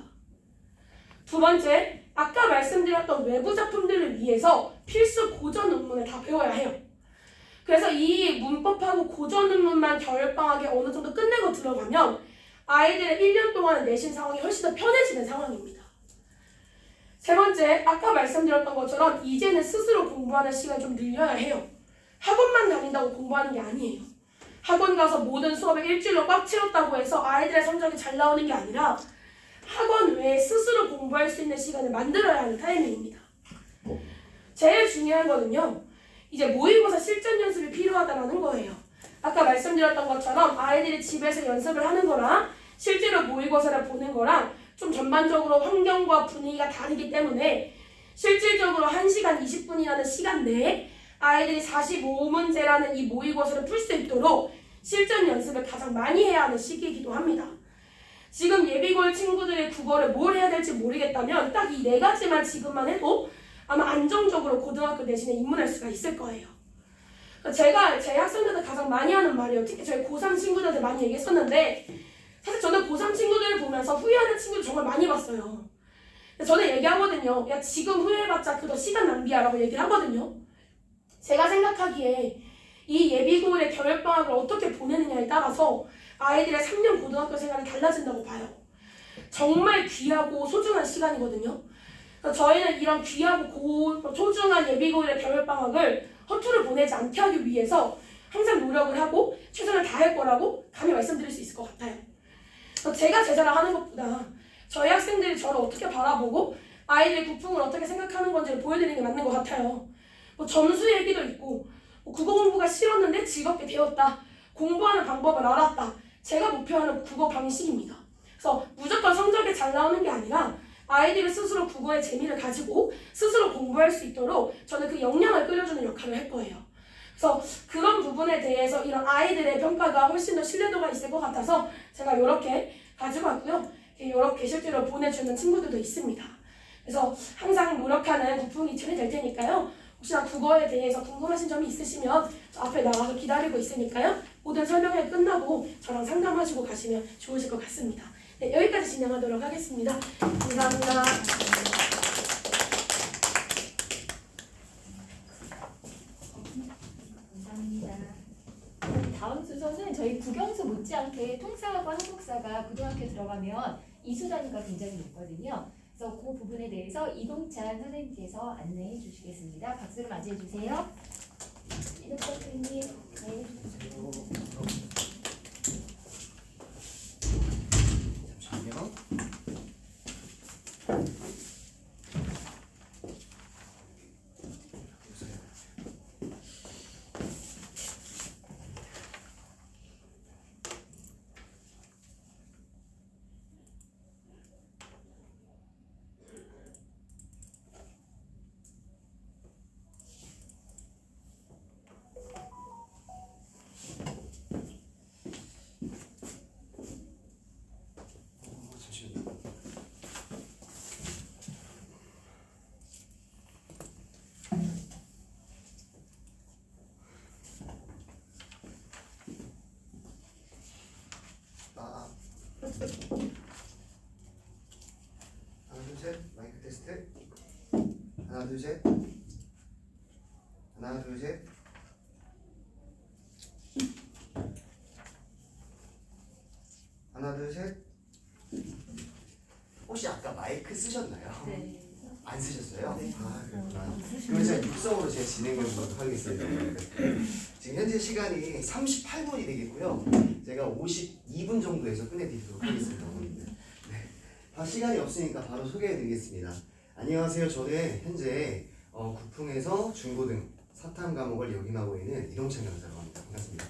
두 번째, 아까 말씀드렸던 외부 작품들을 위해서 필수 고전 논문을 다 배워야 해요. 그래서 이 문법하고 고전문만 겨울방학에 어느 정도 끝내고 들어가면 아이들의 1년 동안 내신 상황이 훨씬 더 편해지는 상황입니다. 세 번째, 아까 말씀드렸던 것처럼 이제는 스스로 공부하는 시간을 좀 늘려야 해요. 학원만 다닌다고 공부하는 게 아니에요. 학원 가서 모든 수업을 일주일로 꽉 채웠다고 해서 아이들의 성적이 잘 나오는 게 아니라 학원 외에 스스로 공부할 수 있는 시간을 만들어야 하는 타이밍입니다. 제일 중요한 거는요, 이제 모의고사 실전 연습이 필요하다는 거예요. 아까 말씀드렸던 것처럼 아이들이 집에서 연습을 하는 거랑 실제로 모의고사를 보는 거랑 좀 전반적으로 환경과 분위기가 다르기 때문에 실질적으로 1시간 20분이라는 시간 내에 아이들이 45문제라는 이 모의고사를 풀 수 있도록 실전 연습을 가장 많이 해야 하는 시기이기도 합니다. 지금 예비고일 친구들의 국어를 뭘 해야 될지 모르겠다면 딱 이 4가지만 지금만 해도 아마 안정적으로 고등학교 내신에 입문할 수가 있을 거예요. 제가 제 학생들한테 가장 많이 하는 말이에요. 특히 저희 고3 친구들한테 많이 얘기했었는데 사실 저는 고3 친구들을 보면서 후회하는 친구들 정말 많이 봤어요. 저는 얘기하거든요. 야, 지금 후회해봤자 그거 시간 낭비야 라고 얘기를 하거든요. 제가 생각하기에 이 예비고일의 겨울방학을 어떻게 보내느냐에 따라서 아이들의 3년 고등학교 생활이 달라진다고 봐요. 정말 귀하고 소중한 시간이거든요. 저희는 이런 귀하고 소중한 예비고일의 겨울방학을 허투루 보내지 않게 하기 위해서 항상 노력을 하고 최선을 다할 거라고 감히 말씀드릴 수 있을 것 같아요. 제가 제자를 하는 것보다 저희 학생들이 저를 어떻게 바라보고 아이들의 부품을 어떻게 생각하는 건지를 보여드리는 게 맞는 것 같아요. 점수 얘기도 있고 국어 공부가 싫었는데 즐겁게 배웠다. 공부하는 방법을 알았다. 제가 목표하는 국어 방식입니다. 그래서 무조건 성적이 잘 나오는 게 아니라 아이들이 스스로 국어에 재미를 가지고 스스로 공부할 수 있도록 저는 그 역량을 끌어주는 역할을 할 거예요. 그래서 그런 부분에 대해서 이런 아이들의 평가가 훨씬 더 신뢰도가 있을 것 같아서 제가 이렇게 가지고 왔고요. 이렇게 실제로 보내주는 친구들도 있습니다. 그래서 항상 노력하는 부풍이 잘 될 테니까요. 혹시나 국어에 대해서 궁금하신 점이 있으시면 저 앞에 나와서 기다리고 있으니까요. 모든 설명회 끝나고 저랑 상담하시고 가시면 좋으실 것 같습니다. 네, 여기까지 진행하도록 하겠습니다. 감사합니다. 감사합니다. 다음 순서는 저희 국영수 못지않게 통사하고 한국사가 고등학교 들어가면 이수 단위가 굉장히 높거든요. 그래서 그 부분에 대해서 이동찬 선생님께서 안내해 주시겠습니다. 박수로 맞이해 주세요. 이동찬 선생님. 네. 잠시만요. 하나 둘 셋 마이크 테스트. 하나 둘 셋. 하나 둘 셋. 하나 둘 셋. 혹시 아까 마이크 쓰셨나요? 네. 안 쓰셨어요? 네. 아 그렇구나. 그럼 제가 육성으로 제가 진행해 보도록 하겠습니다. 지금 현재 시간이 38분이 되겠고요. 제가 52분 정도에서 끝내드리도록 하겠습니다. 네. 시간이 없으니까 바로 소개해드리겠습니다. 안녕하세요. 저는 현재 국풍에서 중고등 사탐 과목을 역임하고 있는 이동찬 강사라고 합니다. 반갑습니다.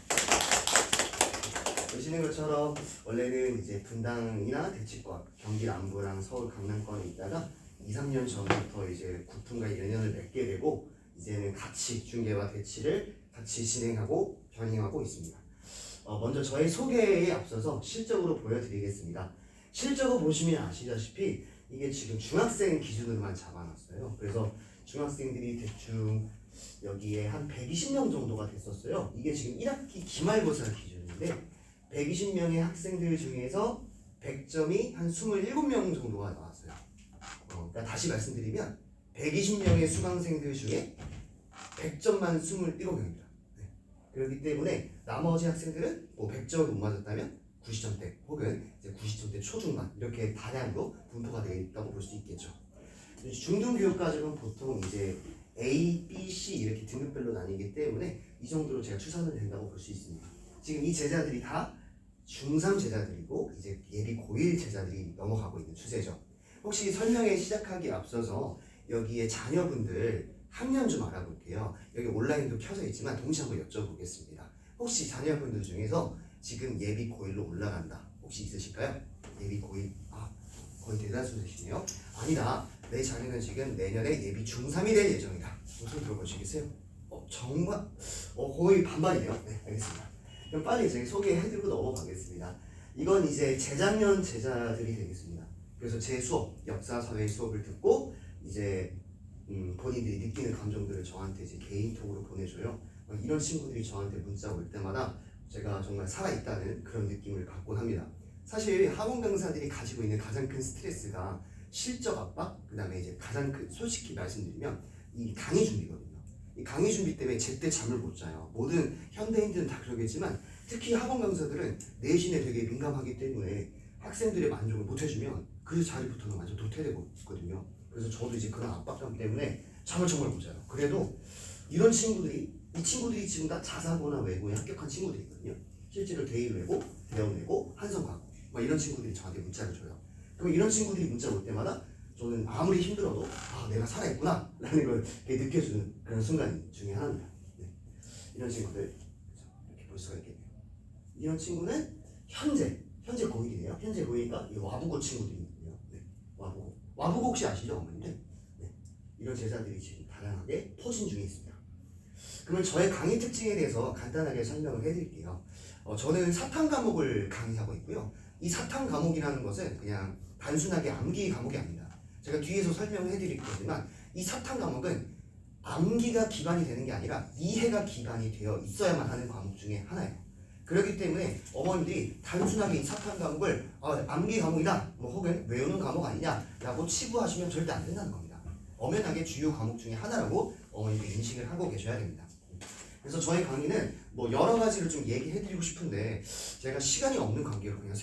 보시는 것처럼 원래는 이제 분당이나 대치권, 경기 남부랑 서울 강남권에 있다가 2, 3년 전부터 이제 국풍과 연연을 맺게 되고 이제는 같이 중계와 대치를 같이 진행하고 병행하고 있습니다. 먼저 저의 소개에 앞서서 실적으로 보여드리겠습니다. 실적을 보시면 아시다시피 이게 지금 중학생 기준으로만 잡아놨어요. 그래서 중학생들이 대충 여기에 한 120명 정도가 됐었어요. 이게 지금 1학기 기말고사 기준인데 120명의 학생들 중에서 100점이 한 27명 정도가 나왔어요. 그러니까 다시 말씀드리면 120명의 수강생들 중에 100점만 27명입니다. 네. 그렇기 때문에 나머지 학생들은 뭐 100점을 못 맞았다면 90점대 혹은 이제 90점대 초중반 이렇게 다량으로 분포가 되어 있다고 볼 수 있겠죠. 중등교육과정은 보통 이제 A, B, C 이렇게 등급별로 나뉘기 때문에 이 정도로 제가 추산을 된다고 볼 수 있습니다. 지금 이 제자들이 다 중3 제자들이고 이제 예비 고1 제자들이 넘어가고 있는 추세죠. 혹시 설명에 시작하기 앞서서 여기에 자녀분들 학년 좀 알아볼게요. 여기 온라인도 켜져 있지만 동시에 한번 여쭤보겠습니다. 혹시 자녀분들 중에서 지금 예비 고1로 올라간다 혹시 있으실까요? 예비 고1 거의 대다수 되시네요. 아니다. 내 자녀는 지금 내년에 예비 중3이 될 예정이다. 무슨 들어보시겠어요? 정말 거의 반반이네요. 네, 알겠습니다. 그럼 빨리 제가 소개해드리고 넘어가겠습니다. 이건 이제 재작년 제자들이 되겠습니다. 그래서 제 수업, 역사, 사회 수업을 듣고 이제 본인들이 느끼는 감정들을 저한테 이제 개인톡으로 보내줘요. 이런 친구들이 저한테 문자 올 때마다 제가 정말 살아있다는 그런 느낌을 갖곤 합니다. 사실 학원 강사들이 가지고 있는 가장 큰 스트레스가 실적 압박, 그 다음에 이제 가장 큰, 솔직히 말씀드리면 이 강의 준비거든요. 이 강의 준비 때문에 제때 잠을 못 자요. 모든 현대인들은 다 그러겠지만 특히 학원 강사들은 내신에 되게 민감하기 때문에 학생들의 만족을 못 해주면 그 자리부터는 완전 도태되고 있거든요. 그래서 저도 이제 그런 압박감 때문에 잠을 정말 못 자요. 그래도 이런 친구들이, 이 친구들이 지금 다 자사고나 외고에 합격한 친구들이거든요. 실제로 대일외고, 대원외고, 한성과고 막 이런 친구들이 저한테 문자를 줘요. 그럼 이런 친구들이 문자 올 때마다 저는 아무리 힘들어도 내가 살아있구나 라는 걸 느껴주는 그런 순간 중에 하나입니다. 네. 이런 친구들 이렇게 볼 수가 있겠네요. 이런 친구는 현재 고1이에요. 현재 고1이니까 이 와부고 친구들이거든요. 네. 와부고 혹시 아시죠 어머님들? 네. 이런 제자들이 지금 다양하게 포진 중에 있습니다. 그러면 저의 강의 특징에 대해서 간단하게 설명을 해드릴게요. 저는 사탐 과목을 강의하고 있고요. 이 사탐 과목이라는 것은 그냥 단순하게 암기 과목이 아닙니다. 제가 뒤에서 설명을 해드릴 거지만 이 사탐 과목은 암기가 기반이 되는 게 아니라 이해가 기반이 되어 있어야만 하는 과목 중에 하나예요. 그렇기 때문에 어머니들이 단순하게 이 사탐 과목을 암기 과목이다 혹은 외우는 과목 아니냐라고 치부하시면 절대 안 된다는 겁니다. 엄연하게 주요 과목 중에 하나라고 어머니들이 인식을 하고 계셔야 됩니다. 그래서 저희 강의는 여러 가지를 좀 얘기해드리고 싶은데 제가 시간이 없는 관계로 그냥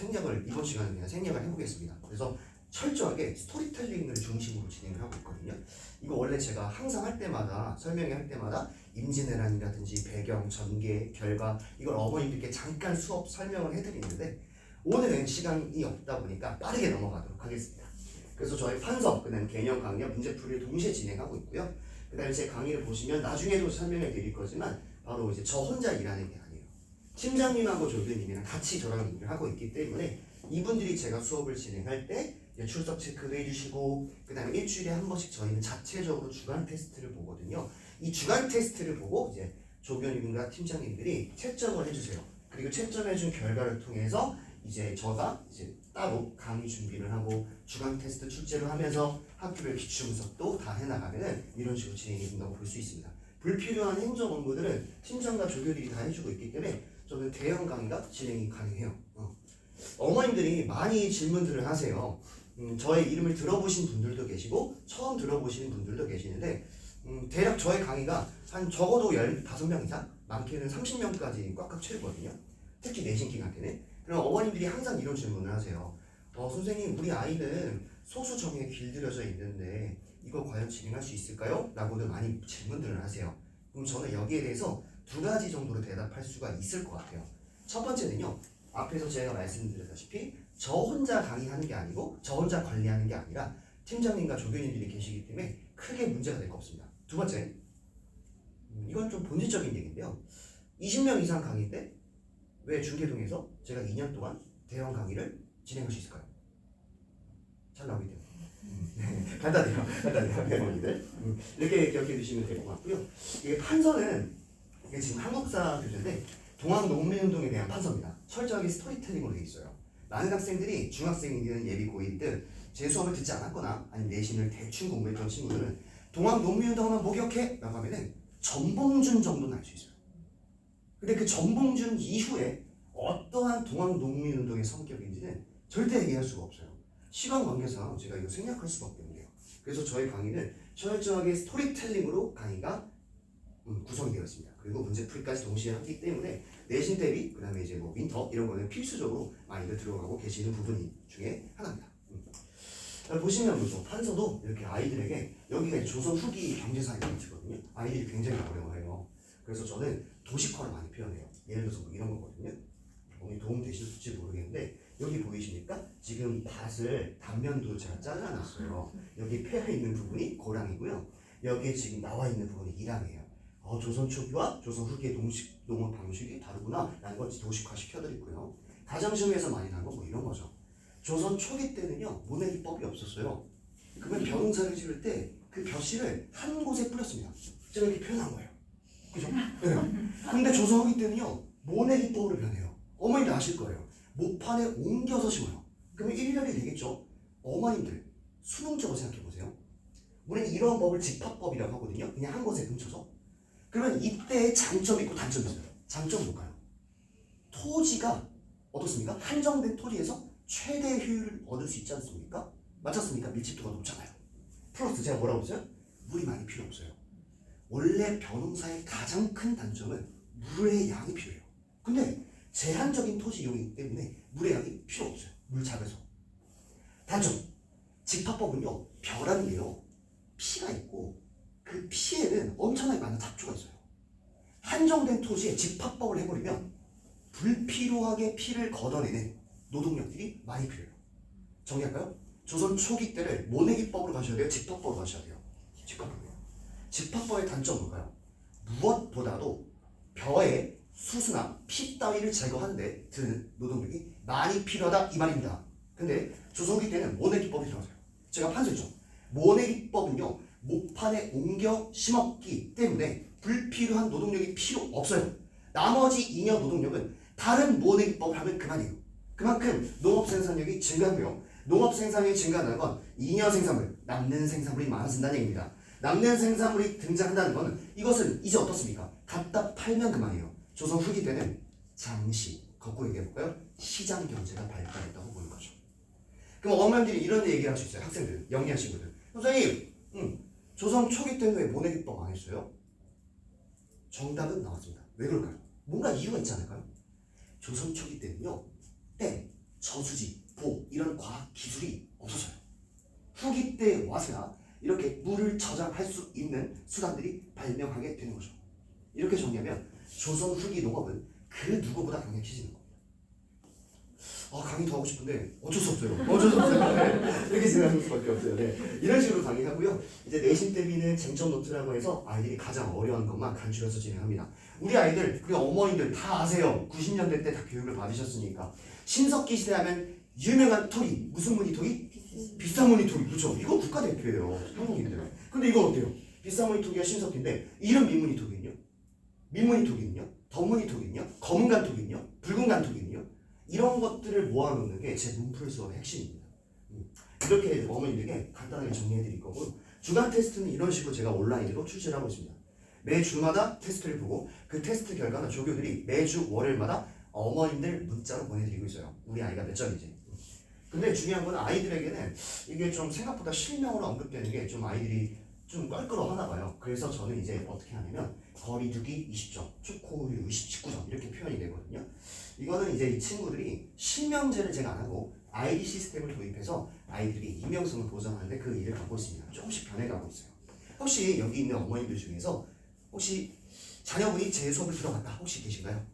이번 시간은 그냥 생략을 해보겠습니다. 그래서 철저하게 스토리텔링을 중심으로 진행을 하고 있거든요. 이거 원래 제가 항상 할 때마다 설명할 때마다 임진왜란이라든지 배경, 전개, 결과 이걸 어머님들께 잠깐 수업 설명을 해드리는데 오늘은 시간이 없다 보니까 빠르게 넘어가도록 하겠습니다. 그래서 저희 판서, 그다음 개념 강의와 문제풀이를 동시에 진행하고 있고요. 그다음에 제 강의를 보시면 나중에도 설명해 드릴 거지만 바로 이제 저 혼자 일하는 게 아니에요. 팀장님하고 조교님이랑 같이 저랑 일을 하고 있기 때문에 이분들이 제가 수업을 진행할 때 출석 체크도 해주시고 그 다음에 일주일에 한 번씩 저희는 자체적으로 주간 테스트를 보거든요. 이 주간 테스트를 보고 이제 조교님과 팀장님들이 채점을 해주세요. 그리고 채점해준 결과를 통해서 이제 저가 이제 따로 강의 준비를 하고 주간 테스트 출제를 하면서 학교별 기출 분석도 다 해나가면은 이런 식으로 진행이 된다고 볼 수 있습니다. 불필요한 행정 업무들은 팀장과 조교들이 다 해주고 있기 때문에 저는 대형 강의가 진행이 가능해요. 어머님들이 많이 질문들을 하세요. 저의 이름을 들어보신 분들도 계시고 처음 들어보시는 분들도 계시는데 대략 저의 강의가 한 적어도 15명 이상, 많게는 30명까지 꽉꽉 채우거든요. 특히 내신 기간 때는. 그럼 어머님들이 항상 이런 질문을 하세요. 선생님, 우리 아이는 소수정에 길들여져 있는데 이거 과연 진행할 수 있을까요? 라고도 많이 질문들을 하세요. 그럼 저는 여기에 대해서 2가지 정도로 대답할 수가 있을 것 같아요. 첫 번째는요, 앞에서 제가 말씀드렸다시피 저 혼자 강의하는 게 아니고 저 혼자 관리하는 게 아니라 팀장님과 조교님들이 계시기 때문에 크게 문제가 될 거 없습니다. 두 번째, 이건 좀 본질적인 얘기인데요. 20명 이상 강의 때 왜 중계동에서 제가 2년 동안 대형 강의를 진행할 수 있을까요? 잘 나오게 돼요. 간단해요. 대본이들. 이렇게 기억해 주시면 될 것 같고요. 이게 판서는 이게 지금 한국사 교재인데 동학농민운동에 대한 판서입니다. 철저하게 스토리텔링으로 되어 있어요. 많은 학생들이 중학생이든 예비 고1든 제 수업을 듣지 않았거나 아니면 내신을 대충 공부했던 친구들은 동학농민운동만 목격해? 라고 하면은 전봉준 정도는 알 수 있어요. 근데 그 전봉준 이후에 어떠한 동학농민운동의 성격인지는 절대 얘기할 수가 없어요. 시간 관계상 제가 이거 생략할 수밖에 없네요. 그래서 저희 강의는 철저하게 스토리텔링으로 강의가 구성이 되어 있습니다. 그리고 문제풀이까지 동시에 하기 때문에 내신 대비 그다음에 이제 뭐 윈터 이런 거는 필수적으로 많이들 들어가고 계시는 부분 중에 하나입니다. 보시면 보죠. 판서도 이렇게 아이들에게 여기가 이제 조선 후기 경제사의 포인트거든요. 아이들이 굉장히 어려워해요. 그래서 저는 도식화를 많이 표현해요. 예를 들어서 뭐 이런 거거든요. 오늘 도움 되실지 모르겠는데 여기 보이십니까? 지금 밭을 단면도 제가 잘라놨어요. 여기 패여 있는 부분이 고랑이고요. 여기에 지금 나와 있는 부분이 이랑이에요. 조선 초기와 조선 후기의 농업 방식이 다르구나 라는 걸 도식화 시켜드리고요. 가정시험에서 많이 나온 거 뭐 이런 거죠. 조선 초기 때는요 모내기법이 없었어요. 그러면 벼농사를 지을 때 그 벼씨를 한 곳에 뿌렸습니다. 제가 이렇게 표현한 거예요. 그죠? 네. 근데 조선 후기 때는요 모내기법으로 변해요. 어머님들 아실 거예요. 모판에 옮겨서 심어요. 그러면 일렬이 되겠죠. 어머님들 수능적으로 생각해 보세요. 우리는 이런 법을 집합법이라고 하거든요. 그냥 한 곳에 뭉쳐서. 그러면 이때의 장점이 있고 단점이 있어요. 장점은 뭘까요? 토지가 어떻습니까? 한정된 토지에서 최대 효율을 얻을 수 있지 않습니까? 맞췄습니까? 밀집도가 높잖아요. 플러스 제가 뭐라고 했어요? 물이 많이 필요 없어요. 원래 벼농사의 가장 큰 단점은 물의 양이 필요해요. 근데 제한적인 토지 이용이기 때문에 물의 양이 필요 없어요. 물 작아서. 단점. 집합법은요. 벼라는 게요. 피가 있고 그 피에는 엄청나게 많은 잡초가 있어요. 한정된 토지에 집합법을 해버리면 불필요하게 피를 걷어내는 노동력들이 많이 필요해요. 정리할까요? 조선 초기 때를 모내기법으로 가셔야 돼요? 집합법으로 가셔야 돼요? 집합법이에요. 집합법의 단점은 뭘까요? 무엇보다도 벼의 수수나 피 따위를 제거하는데 드는 노동력이 많이 필요하다 이 말입니다. 근데 조선 후기 때는 모내기법이 들어가요. 제가 판서했죠. 모내기법은요 모판에 옮겨 심었기 때문에 불필요한 노동력이 필요 없어요. 나머지 잉여 노동력은 다른 모내기법을 하면 그만이에요. 그만큼 농업 생산력이 증가하고요. 농업 생산력이 증가하는 건 잉여 생산물, 남는 생산물이 많아진다는 얘기입니다. 남는 생산물이 등장한다는 것은 이것은 이제 어떻습니까? 갖다 팔면 그만이에요. 조선 후기 때는 장시, 거꾸로 얘기해볼까요? 시장 경제가 발달했다고 보는 거죠. 그럼 어머님들이 이런 얘기를 할 수 있어요. 학생들, 영리한 친구들. 선생님, 조선 초기 때는 왜 모내기법 안 했어요? 정답은 나왔습니다. 왜 그럴까요? 뭔가 이유가 있지 않을까요? 조선 초기 때는요, 때, 저수지, 보 이런 과학 기술이 없었어요. 후기 때 와서야 이렇게 물을 저장할 수 있는 수단들이 발명하게 되는 거죠. 이렇게 정리하면 조선 후기 농업은 그 누구보다 강력해지는 겁니다. 강의 더 하고 싶은데 어쩔 수 없어요. 어쩔 수 없어요. 네. 이렇게 생각할 수밖에 없어요. 네. 이런 식으로 강의하고요. 이제 내신 대비는 쟁점 노트라고 해서 아이들이 가장 어려운 것만 간추려서 진행합니다. 우리 아이들 그리고 어머니들 다 아세요. 90년대 때 다 교육을 받으셨으니까 신석기 시대 하면 유명한 토리 무슨 무늬토리? 비싸무늬토리. 그렇죠. 이거 국가대표예요. 한국인들. 근데 이건 어때요? 비싸무늬토리가 신석기인데 이런 민무늬토리는요? 민무늬토리는요? 덧무늬토리는요? 검은간토리는요? 붉은간토리는요? 이런 것들을 모아놓는 게 제 문풀 수업의 핵심입니다. 이렇게 어머니들에게 간단하게 정리해드릴 거고 주간 테스트는 이런 식으로 제가 온라인으로 출시를 하고 있습니다. 매주마다 테스트를 보고 그 테스트 결과는 조교들이 매주 월요일마다 어머님들 문자로 보내드리고 있어요. 우리 아이가 몇 점이지. 근데 중요한 건 아이들에게는 이게 좀 생각보다 실명으로 언급되는 게 좀 아이들이 좀 껄끄러워하나 봐요. 그래서 저는 이제 어떻게 하냐면 거리두기 20점, 축구율 19점 이렇게 표현이 되거든요. 이거는 이제 이 친구들이 실명제를 제가 안 하고 아이디 시스템을 도입해서 아이들이 이명성을 보장하는데 그 일을 갖고 있습니다. 조금씩 변해가고 있어요. 혹시 여기 있는 어머님들 중에서 혹시 자녀분이 제 수업을 들어봤다 혹시 계신가요?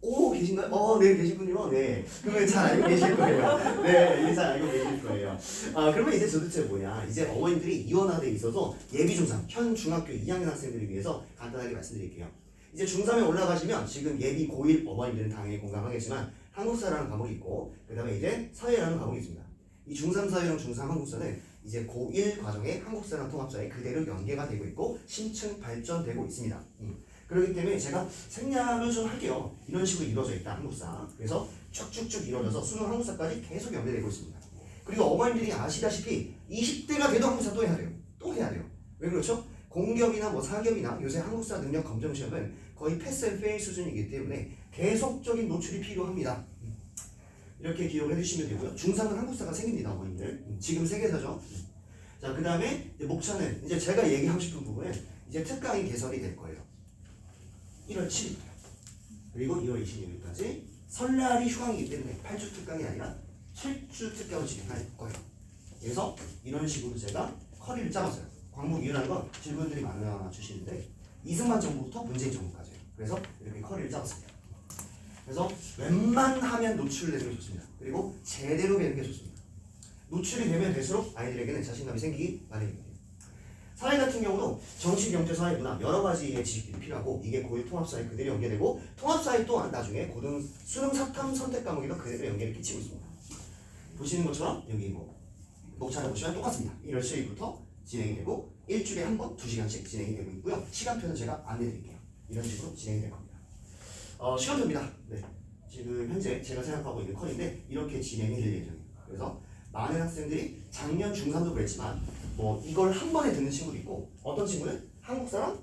오 계신가요? 네 계시군요. 네 그러면 잘 알고 계실 거예요. 네 이게 잘 알고 계실 거예요. 그러면 이제 도대체 뭐냐? 이제 어머님들이 이원화돼 있어서 예비 중3 현 중학교 2학년 학생들을 위해서 간단하게 말씀드릴게요. 이제 중3에 올라가시면 지금 예비 고1 어머님들은 당연히 공감하겠지만 한국사라는 과목이 있고 그 다음에 이제 사회라는 과목이 있습니다. 이 중3 사회랑 중3 한국사는 이제 고1 과정에 한국사랑 통합사에 그대로 연계가 되고 있고 심층 발전되고 있습니다. 그렇기 때문에 제가 생략을 좀 할게요. 이런 식으로 이루어져 있다 한국사. 그래서 쭉쭉쭉 이루어져서 수능 한국사까지 계속 연계되고 있습니다. 그리고 어머님들이 아시다시피 20대가 돼도 한국사 또 해야 돼요. 또 해야 돼요. 왜 그렇죠? 공격이나 뭐 사격이나 요새 한국사 능력 검정 시험은 거의 패스 앤 페일 수준이기 때문에 계속적인 노출이 필요합니다. 이렇게 기억을 해주시면 되고요. 중3은 한국사가 생깁니다, 어머님들. 지금 세계사죠. 자, 그 다음에 목차는 이제 제가 얘기하고 싶은 부분은 이제 특강이 개설이 될 거예요. 1월 7일 그리고 2월 26일까지 설날이 휴강이기 때문에 8주 특강이 아니라 7주 특강을 진행할 거예요. 그래서 이런 식으로 제가 커리를 짜봤어요. 광복 이유라는 건 질문들이 많아 주시는데 이승만 정부부터 문재인 정부까지예요. 그래서 이렇게 커리를 짜봤습니다. 그래서 웬만하면 노출되는 게 좋습니다. 그리고 제대로 되는 게 좋습니다. 노출이 되면 될수록 아이들에게는 자신감이 생기기 마련입니다. 사회 같은 경우도 정치, 경제, 사회, 문화 여러 가지의 지식들이 필요하고 이게 고1 통합사회 그대로 연계되고 통합사회 또한 나중에 고등 수능 사탐 선택 과목이가 그대로 연계를 끼치고 있습니다. 보시는 것처럼 여기 목차를 보시면 똑같습니다. 1월 7일부터 진행이 되고 일주일에 한 번 2시간씩 진행이 되고 있고요. 시간표는 제가 안내드릴게요. 이런 식으로 진행이 될 겁니다. 시간표입니다. 네. 지금 현재 제가 생각하고 있는 컬인데 이렇게 진행이 될 예정이에요. 그래서 많은 학생들이 작년 중3도 그랬지만 이걸 한 번에 듣는 친구도 있고 어떤 친구는 한국 사람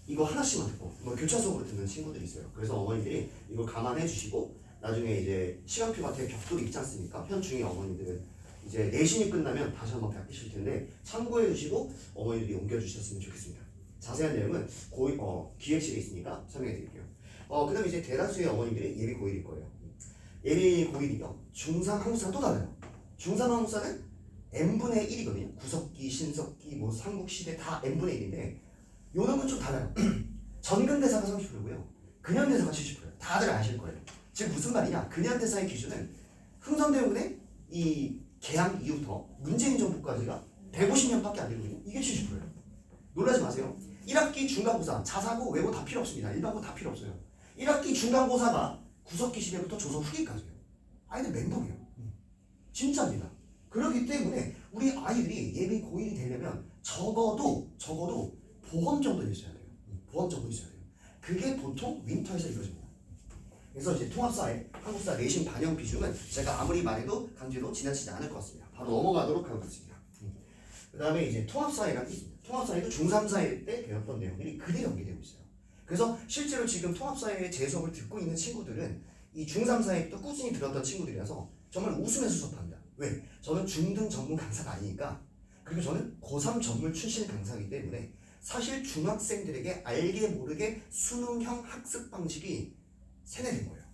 이거 하나씩만 듣고 교차 수업으로 듣는 친구들이 있어요. 그래서 어머니들이 이걸 감안해 주시고 나중에 이제 시간표 같은 격돌이 있지 않습니까? 현중의 어머니들은 이제 내신이 끝나면 다시 한번 바뀌실 텐데 참고해 주시고 어머니들이 옮겨 주셨으면 좋겠습니다. 자세한 내용은 기획실에 있으니까 설명해 드릴게요. 그 다음에 이제 대다수의 어머님들이 예비 고1일 거예요. 예비 고1이요. 중3 한국사는 또 달라요. 중3 한국사는 n분의 1이거든요. 구석기, 신석기, 삼국시대 다 n분의 1인데 요놈은 좀 달라요. 전근대사가 30%고요. 근현대사가 70%예요. 다들 아실 거예요. 지금 무슨 말이냐? 근현대사의 기준은 흥선대원군의 이 개항 이후부터 문재인 정부까지가 150년밖에 안 되거든요. 이게 70%예요. 놀라지 마세요. 1학기 중간고사, 자사고, 외고 다 필요 없습니다. 일반고 다 필요 없어요. 1학기 중간고사가 구석기 시대부터 조선 후기까지예요. 아이들 멘붕이에요. 진짜입니다. 그렇기 때문에 우리 아이들이 예비 고1이 되려면 적어도 보험 정도 있어야 돼요. 보험 정도 있어야 돼요. 그게 보통 윈터에서 이루어집니다. 그래서 이제 통합사회, 한국사 내신 반영 비중은 제가 아무리 말해도 강제로 지나치지 않을 것 같습니다. 바로 넘어가도록 하겠습니다. 그 다음에 이제 통합사회가 있습니다. 통합사회도 중3사회 때 배웠던 내용들이 그대로 연계되고 있어요. 그래서 실제로 지금 통합사회의 제 수업을 듣고 있는 친구들은 이 중3사회부터 꾸준히 들었던 친구들이라서 정말 웃으면서 수업합니다. 왜? 저는 중등 전문 강사가 아니니까 그리고 저는 고3 전문 출신 강사이기 때문에 사실 중학생들에게 알게 모르게 수능형 학습 방식이 세뇌된 거예요.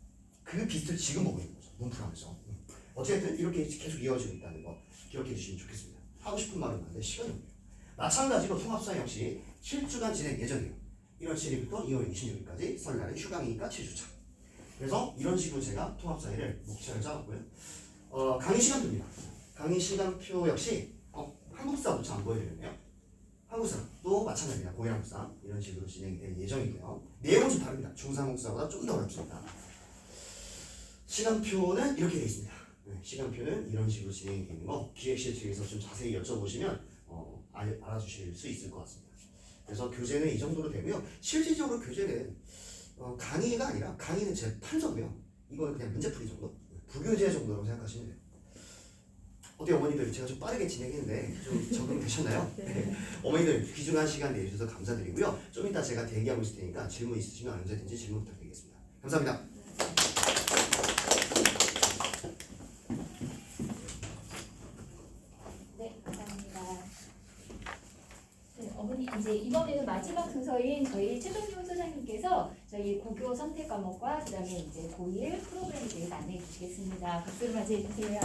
그 빛을 지금 보고 있는 거죠. 문풀하면서. 어쨌든 이렇게 계속 이어지고 있다는 거 기억해 주시면 좋겠습니다. 하고 싶은 말은 많은데 시간이 없네요. 마찬가지로 통합사회 역시 7주간 진행 예정이에요. 1월 7일부터 2월 26일까지 설날은 휴강이니까 7주차. 그래서 이런 식으로 제가 통합사회를 목차를 짜봤고요. 강의 시간표입니다. 강의 시간표 역시 한국사부터 안 보여드렸네요. 한국사도 마찬가지입니다. 고일 한국사 이런 식으로 진행이 될 예정이고요. 내용은 좀 다릅니다. 중3 한국사보다 좀 더 어렵습니다. 시간표는 이렇게 되어 있습니다. 시간표는 이런 식으로 진행이 되는 거 기획실 측에서 좀 자세히 여쭤보시면 알아주실 수 있을 것 같습니다. 그래서 교재는 이 정도로 되고요. 실질적으로 교재는 강의가 아니라 강의는 제 판서고요. 이거는 그냥 문제풀이 정도, 부교재 정도라고 생각하시면 돼요. 어때요 어머니들? 제가 좀 빠르게 진행했는데 좀 적응되셨나요? 네. 어머니들 귀중한 시간 내주셔서 감사드리고요. 좀 이따 제가 대기하고 있을 테니까 질문 있으시면 언제든지 질문 부탁드리겠습니다. 감사합니다. 네, 감사합니다. 네, 어머니 이제 이번에는 마지막 순서인 저희 최종용 소장님께서 저희 고교 선택 과목과 그다음에 이제 고1 프로그램에 대해서 안내해 주시겠습니다. 박수로 맞이해 주세요.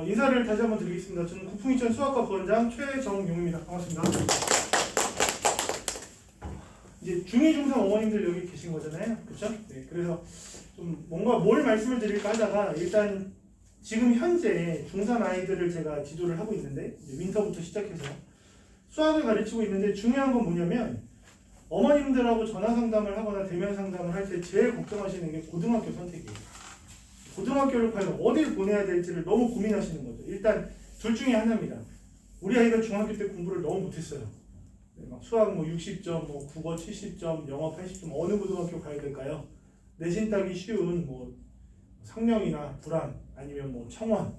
인사를 다시 한번 드리겠습니다. 저는 국풍이천 수학과 부원장 최정용입니다. 반갑습니다. 이제 중2, 중3 어머님들 여기 계신 거잖아요. 그렇죠? 네, 그래서 좀 뭔가 뭘 말씀을 드릴까 하다가 일단 지금 현재 중3 아이들을 제가 지도를 하고 있는데 이제 윈터부터 시작해서 수학을 가르치고 있는데 중요한 건 뭐냐면 어머님들하고 전화 상담을 하거나 대면 상담을 할 때 제일 걱정하시는 게 고등학교 선택이에요. 고등학교를 과연 어딜 보내야 될지를 너무 고민하시는 거죠. 일단 둘 중에 하나입니다. 우리 아이가 중학교 때 공부를 너무 못했어요. 막 수학 60점, 국어 70점, 영어 80점 어느 고등학교 가야 될까요? 내신 따기 쉬운 뭐 상명이나 불암 아니면 뭐 청원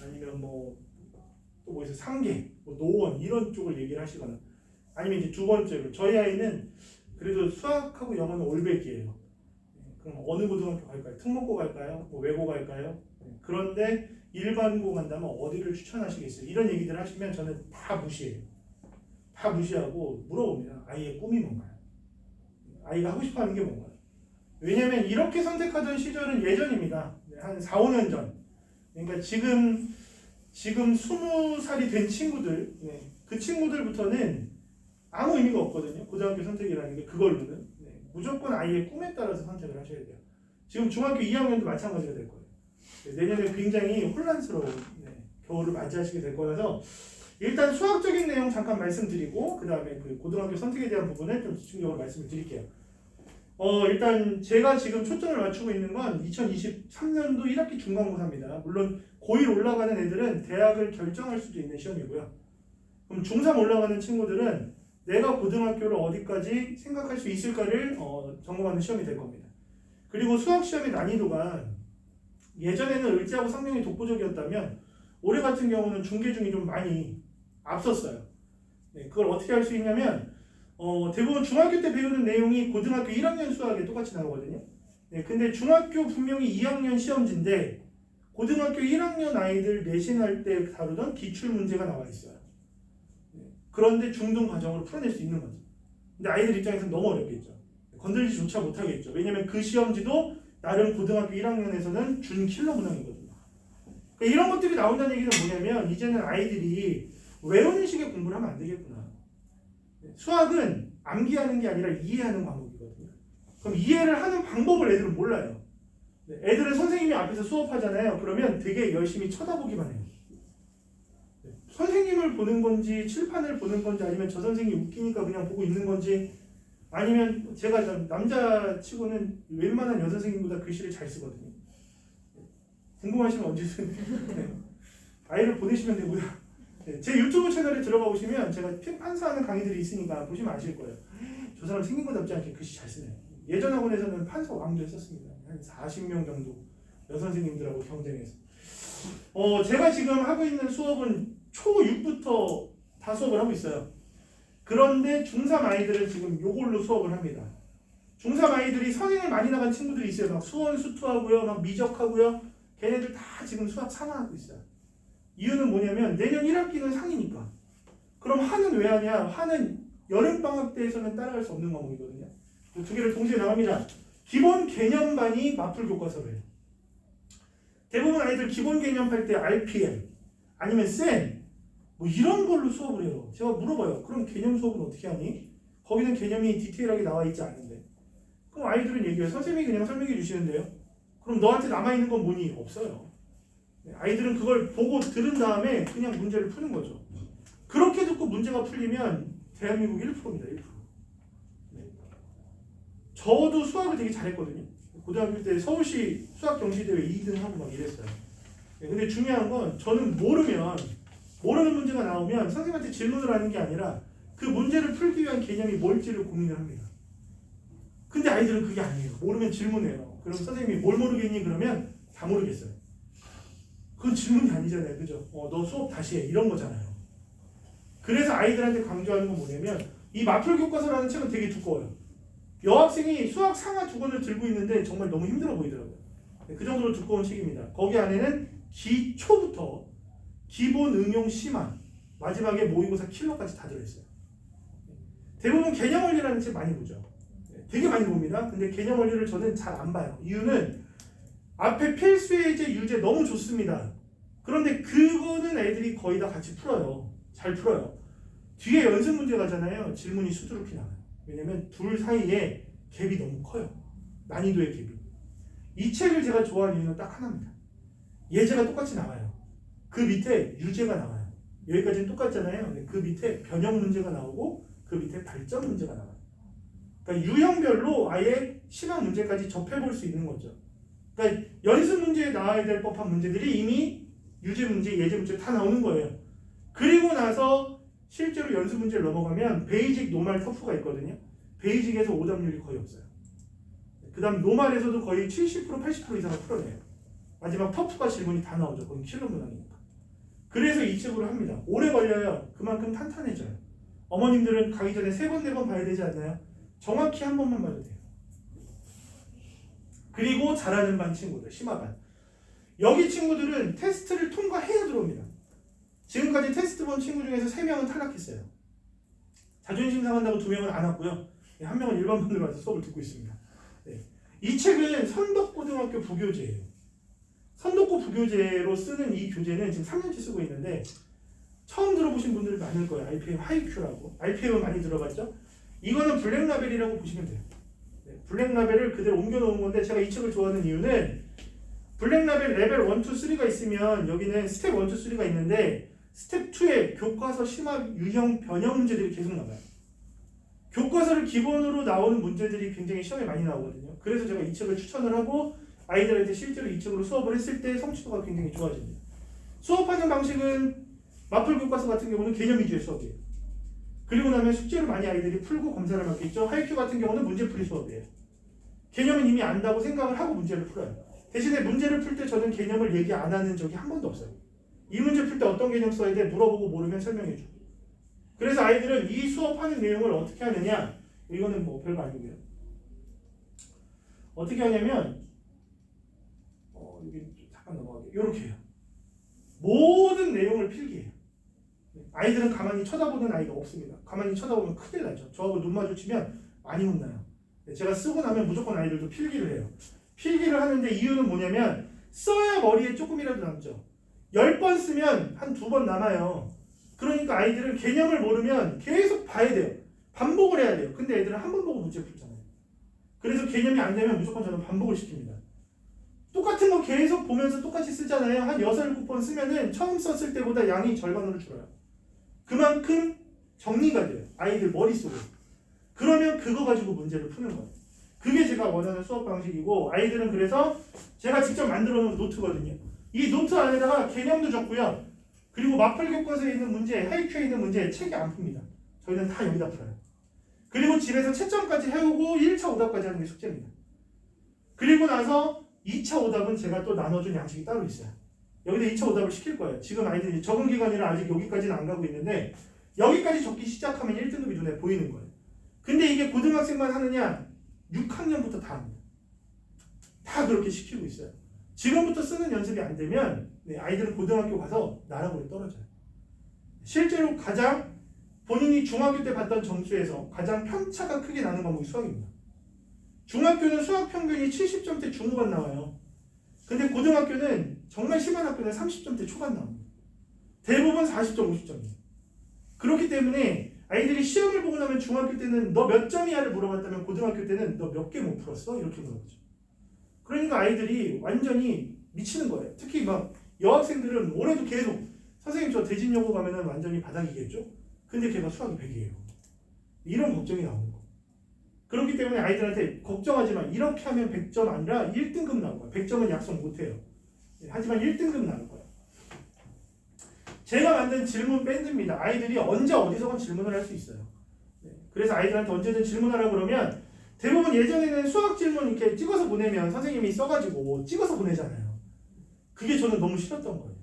아니면 뭐 또 뭐 있어 상계, 뭐 노원 이런 쪽을 얘기를 하시거나 아니면 이제 두 번째로 저희 아이는 그래도 수학하고 영어는 올백이에요. 그럼 어느 고등학교 갈까요? 특목고 갈까요? 뭐 외고 갈까요? 그런데 일반고 간다면 어디를 추천하시겠어요? 이런 얘기들 하시면 저는 다 무시해요. 다 무시하고 물어봅니다. 아이의 꿈이 뭔가요? 아이가 하고 싶어 하는 게 뭔가요? 왜냐면 이렇게 선택하던 시절은 예전입니다. 한 4, 5년 전. 그러니까 지금 20살이 된 친구들, 그 친구들부터는 아무 의미가 없거든요. 고등학교 선택이라는 게 그걸로는. 무조건 아이의 꿈에 따라서 선택을 하셔야 돼요. 지금 중학교 2학년도 마찬가지가 될 거예요. 내년에 굉장히 혼란스러운 겨울을 맞이하시게 될 거라서 일단 수학적인 내용 잠깐 말씀드리고 그 다음에 그 고등학교 선택에 대한 부분을 좀 집중적으로 말씀을 드릴게요. 일단 제가 지금 초점을 맞추고 있는 건 2023년도 1학기 중간고사입니다. 물론 고1 올라가는 애들은 대학을 결정할 수도 있는 시험이고요. 그럼 중3 올라가는 친구들은 내가 고등학교를 어디까지 생각할 수 있을까를 점검하는 시험이 될 겁니다. 그리고 수학 시험의 난이도가 예전에는 을지하고 상명이 독보적이었다면 올해 같은 경우는 중계중이 좀 많이 앞섰어요. 그걸 어떻게 할 수 있냐면 대부분 중학교 때 배우는 내용이 고등학교 1학년 수학에 똑같이 나오거든요. 근데 중학교 분명히 2학년 시험지인데 고등학교 1학년 아이들 내신할 때 다루던 기출문제가 나와 있어요. 그런데 중등 과정으로 풀어낼 수 있는 거죠. 근데 아이들 입장에서는 너무 어렵겠죠. 건들지조차 못하겠죠. 왜냐면 그 시험지도 나름 고등학교 1학년에서는 준킬러 문항이거든요. 그러니까 이런 것들이 나온다는 얘기는 뭐냐면 이제는 아이들이 외우는 식의 공부를 하면 안 되겠구나. 수학은 암기하는 게 아니라 이해하는 과목이거든요. 그럼 이해를 하는 방법을 애들은 몰라요. 애들은 선생님이 앞에서 수업하잖아요. 그러면 되게 열심히 쳐다보기만 해요. 선생님을 보는 건지 칠판을 보는 건지 아니면 저 선생님이 웃기니까 그냥 보고 있는 건지 아니면 제가 남자치고는 웬만한 여선생님보다 글씨를 잘 쓰거든요. 궁금하시면 언제든 아이를 보내시면 되고요. 제 유튜브 채널에 들어가 보시면 제가 판사하는 강의들이 있으니까 보시면 아실 거예요. 저 사람 생긴 거 답지 않게 글씨 잘 쓰네요. 예전 학원에서는 판사 왕도 했었습니다. 한 40명 정도 여선생님들하고 경쟁해서. 제가 지금 하고 있는 수업은 초6부터 다 수업을 하고 있어요. 그런데 중3 아이들은 지금 요걸로 수업을 합니다. 중3 아이들이 선행을 많이 나간 친구들이 있어요. 막 수원 수투하고요, 막 미적하고요. 걔네들 다 지금 수학 상하하고 있어요. 이유는 뭐냐면 내년 1학기는 상이니까. 그럼 하는 왜 하냐? 하는 여름방학 때에서는 따라갈 수 없는 과목이거든요. 두 개를 동시에 나갑니다. 기본 개념반이 마플 교과서를 해요. 대부분 아이들 기본 개념 할 때 RPM 아니면 쌤 뭐 이런 걸로 수업을 해요. 제가 물어봐요. 그럼 개념 수업은 어떻게 하니? 거기는 개념이 디테일하게 나와 있지 않은데. 그럼 아이들은 얘기해요. 선생님이 그냥 설명해 주시는데요. 그럼 너한테 남아있는 건 뭐니? 없어요. 아이들은 그걸 보고 들은 다음에 그냥 문제를 푸는 거죠. 그렇게 듣고 문제가 풀리면 대한민국 1%입니다. 1%. 저도 수학을 되게 잘했거든요. 고등학교 때 서울시 수학 경시대회 2등하고 막 이랬어요. 근데 중요한 건 저는 모르는 문제가 나오면 선생님한테 질문을 하는 게 아니라 그 문제를 풀기 위한 개념이 뭘지를 고민을 합니다. 근데 아이들은 그게 아니에요. 모르면 질문해요. 그럼 선생님이 뭘 모르겠니? 그러면 다 모르겠어요. 그건 질문이 아니잖아요. 그죠? 너 수업 다시 해. 이런 거잖아요. 그래서 아이들한테 강조하는 건 뭐냐면 이 마플 교과서라는 책은 되게 두꺼워요. 여학생이 수학 상하 2권을 들고 있는데 정말 너무 힘들어 보이더라고요. 그 정도로 두꺼운 책입니다. 거기 안에는 기초부터 기본 응용 심화 마지막에 모의고사 킬러까지 다 들어있어요. 대부분 개념 원리라는 책 많이 보죠. 되게 많이 봅니다. 근데 개념 원리를 저는 잘 안 봐요. 이유는 앞에 필수 예제, 유제 너무 좋습니다. 그런데 그거는 애들이 거의 다 같이 풀어요. 잘 풀어요. 뒤에 연습 문제 가잖아요. 질문이 수두룩히 나와요. 왜냐면 둘 사이에 갭이 너무 커요. 난이도의 갭이. 이 책을 제가 좋아하는 이유는 딱 하나입니다. 예제가 똑같이 나와요. 그 밑에 유제가 나와요. 여기까지는 똑같잖아요. 그 밑에 변형 문제가 나오고 그 밑에 발전 문제가 나와요. 그러니까 유형별로 아예 시각 문제까지 접해볼 수 있는 거죠. 그러니까 연습 문제에 나와야 될 법한 문제들이 이미 유제 문제, 예제 문제 다 나오는 거예요. 그리고 나서 실제로 연습 문제를 넘어가면 베이직, 노말, 터프가 있거든요. 베이직에서 오답률이 거의 없어요. 그 다음 노말에서도 거의 70% 80% 이상을 풀어내요. 마지막 터프가 질문이 다 나오죠. 거기 킬러 문항이니까. 그래서 이 책으로 합니다. 오래 걸려요. 그만큼 탄탄해져요. 어머님들은 가기 전에 3번 4번 봐야 되지 않나요? 정확히 한 번만 봐도 돼요. 그리고 잘하는 반 친구들, 심화반. 여기 친구들은 테스트를 통과해야 들어옵니다. 지금까지 테스트 본 친구 중에서 3명은 탈락했어요. 자존심 상한다고 2명은 안 왔고요. 1명은 일반반으로 와서 수업을 듣고 있습니다. 네. 이 책은 선덕고등학교 부교재예요. 선덕고 부교재로 쓰는 이 교재는 지금 3년째 쓰고 있는데 처음 들어보신 분들이 많을 거예요. RPM 하이큐라고. RPM은 많이 들어봤죠? 이거는 블랙라벨이라고 보시면 돼요. 네. 블랙라벨을 그대로 옮겨놓은 건데 제가 이 책을 좋아하는 이유는 블랙라벨 레벨 1, 2, 3가 있으면 여기는 스텝 1, 2, 3가 있는데 스텝 2에 교과서 심화 유형 변형 문제들이 계속 나와요. 교과서를 기본으로 나오는 문제들이 굉장히 시험에 많이 나오거든요. 그래서 제가 이 책을 추천을 하고 아이들한테 실제로 이 책으로 수업을 했을 때 성취도가 굉장히 좋아집니다. 수업하는 방식은 마플 교과서 같은 경우는 개념 위주의 수업이에요. 그리고 나면 숙제를 많이 아이들이 풀고 검사를 받겠죠. 하이큐 같은 경우는 문제풀이 수업이에요. 개념은 이미 안다고 생각을 하고 문제를 풀어요. 대신에 문제를 풀 때 저는 개념을 얘기 안 하는 적이 한 번도 없어요. 이 문제 풀 때 어떤 개념 써야 돼? 물어보고 모르면 설명해 줘. 그래서 아이들은 이 수업하는 내용을 어떻게 하느냐? 이거는 뭐 별거 아니고요. 어떻게 하냐면 여기 잠깐 넘어가게. 이렇게 해요. 모든 내용을 필기해요. 아이들은 가만히 쳐다보는 아이가 없습니다. 가만히 쳐다보면 큰일 나죠. 저하고 눈 마주치면 많이 혼나요. 제가 쓰고 나면 무조건 아이들도 필기를 해요. 필기를 하는데 이유는 뭐냐면 써야 머리에 조금이라도 남죠. 10번 쓰면 한 2번 남아요. 그러니까 아이들은 개념을 모르면 계속 봐야 돼요. 반복을 해야 돼요. 근데 애들은 한 번 보고 문제 풀잖아요. 그래서 개념이 안 되면 무조건 저는 반복을 시킵니다. 똑같은 거 계속 보면서 똑같이 쓰잖아요. 한 6, 7번 쓰면은 처음 썼을 때보다 양이 절반으로 줄어요. 그만큼 정리가 돼요. 아이들 머릿속에. 그러면 그거 가지고 문제를 푸는 거예요. 그게 제가 원하는 수업 방식이고 아이들은 그래서 제가 직접 만들어 놓은 노트거든요. 이 노트 안에다가 개념도 적고요. 그리고 마플 교과서에 있는 문제, 하이큐에 있는 문제 책이 안 풉니다. 저희는 다 여기다 풀어요. 그리고 집에서 채점까지 해오고 1차 오답까지 하는 게 숙제입니다. 그리고 나서 2차 오답은 제가 또 나눠준 양식이 따로 있어요. 여기다 2차 오답을 시킬 거예요. 지금 아이들이 적응 기간이라 아직 여기까지는 안 가고 있는데 여기까지 적기 시작하면 1등급이 눈에 보이는 거예요. 근데 이게 고등학생만 하느냐? 6학년부터 다 합니다. 다 그렇게 시키고 있어요. 지금부터 쓰는 연습이 안 되면 아이들은 고등학교 가서 나락으로 떨어져요. 실제로 가장 본인이 중학교 때 봤던 점수에서 가장 편차가 크게 나는 과목이 수학입니다. 중학교는 수학 평균이 70점대 중후반 나와요. 근데 고등학교는 정말 심한 학교는 30점대 초반 나옵니다. 대부분 40점, 50점이에요. 그렇기 때문에 아이들이 시험을 보고 나면 중학교 때는 너 몇 점이야를 물어봤다면 고등학교 때는 너 몇 개 못 풀었어? 이렇게 물어보죠. 그러니까 아이들이 완전히 미치는 거예요. 특히 막 여학생들은 올해도 계속 선생님 저 대진여고 가면은 완전히 바닥이겠죠? 근데 걔가 수학이 100이에요. 이런 걱정이 나오는 거예요. 그렇기 때문에 아이들한테 걱정하지 마. 이렇게 하면 100점 아니라 1등급 나올 거야. 100점은 약속 못해요. 하지만 1등급 나올 거야. 제가 만든 질문 밴드입니다. 아이들이 언제 어디서건 질문을 할 수 있어요. 그래서 아이들한테 언제든 질문하라고 그러면 대부분 예전에는 수학 질문 이렇게 찍어서 보내면 선생님이 써가지고 찍어서 보내잖아요. 그게 저는 너무 싫었던 거예요.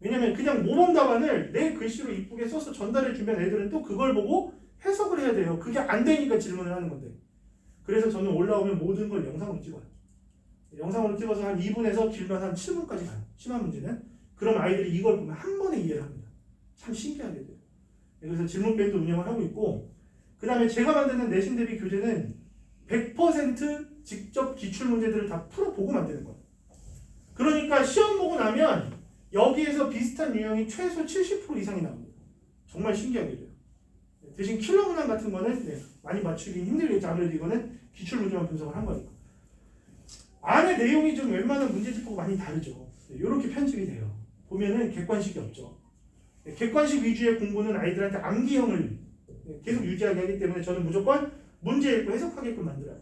왜냐면 그냥 모범 답안을 내 글씨로 이쁘게 써서 전달해주면 애들은 또 그걸 보고 해석을 해야 돼요. 그게 안 되니까 질문을 하는 건데. 그래서 저는 올라오면 모든 걸 영상으로 찍어요. 영상으로 찍어서 한 2분에서 길면 한 7분까지 가요. 심한 문제는. 그럼 아이들이 이걸 보면 한 번에 이해를 합니다. 참 신기하게 돼요. 그래서 질문밴드 운영을 하고 있고 그 다음에 제가 만드는 내신 대비 교재는 100% 직접 기출문제들을 다 풀어보고 만드는 거예요. 그러니까 시험 보고 나면 여기에서 비슷한 유형이 최소 70% 이상이 나옵니다. 정말 신기하게 돼요. 대신 킬러 문항 같은 거는 많이 맞추기 힘들겠죠. 아무래도 이거는 기출문제만 분석을 한 거니까. 안에 내용이 좀 웬만한 문제집하고 많이 다르죠. 이렇게 편집이 돼요. 보면은 객관식이 없죠. 객관식 위주의 공부는 아이들한테 암기형을 계속 유지하게 하기 때문에 저는 무조건 문제 읽고 해석하게끔 만들어요.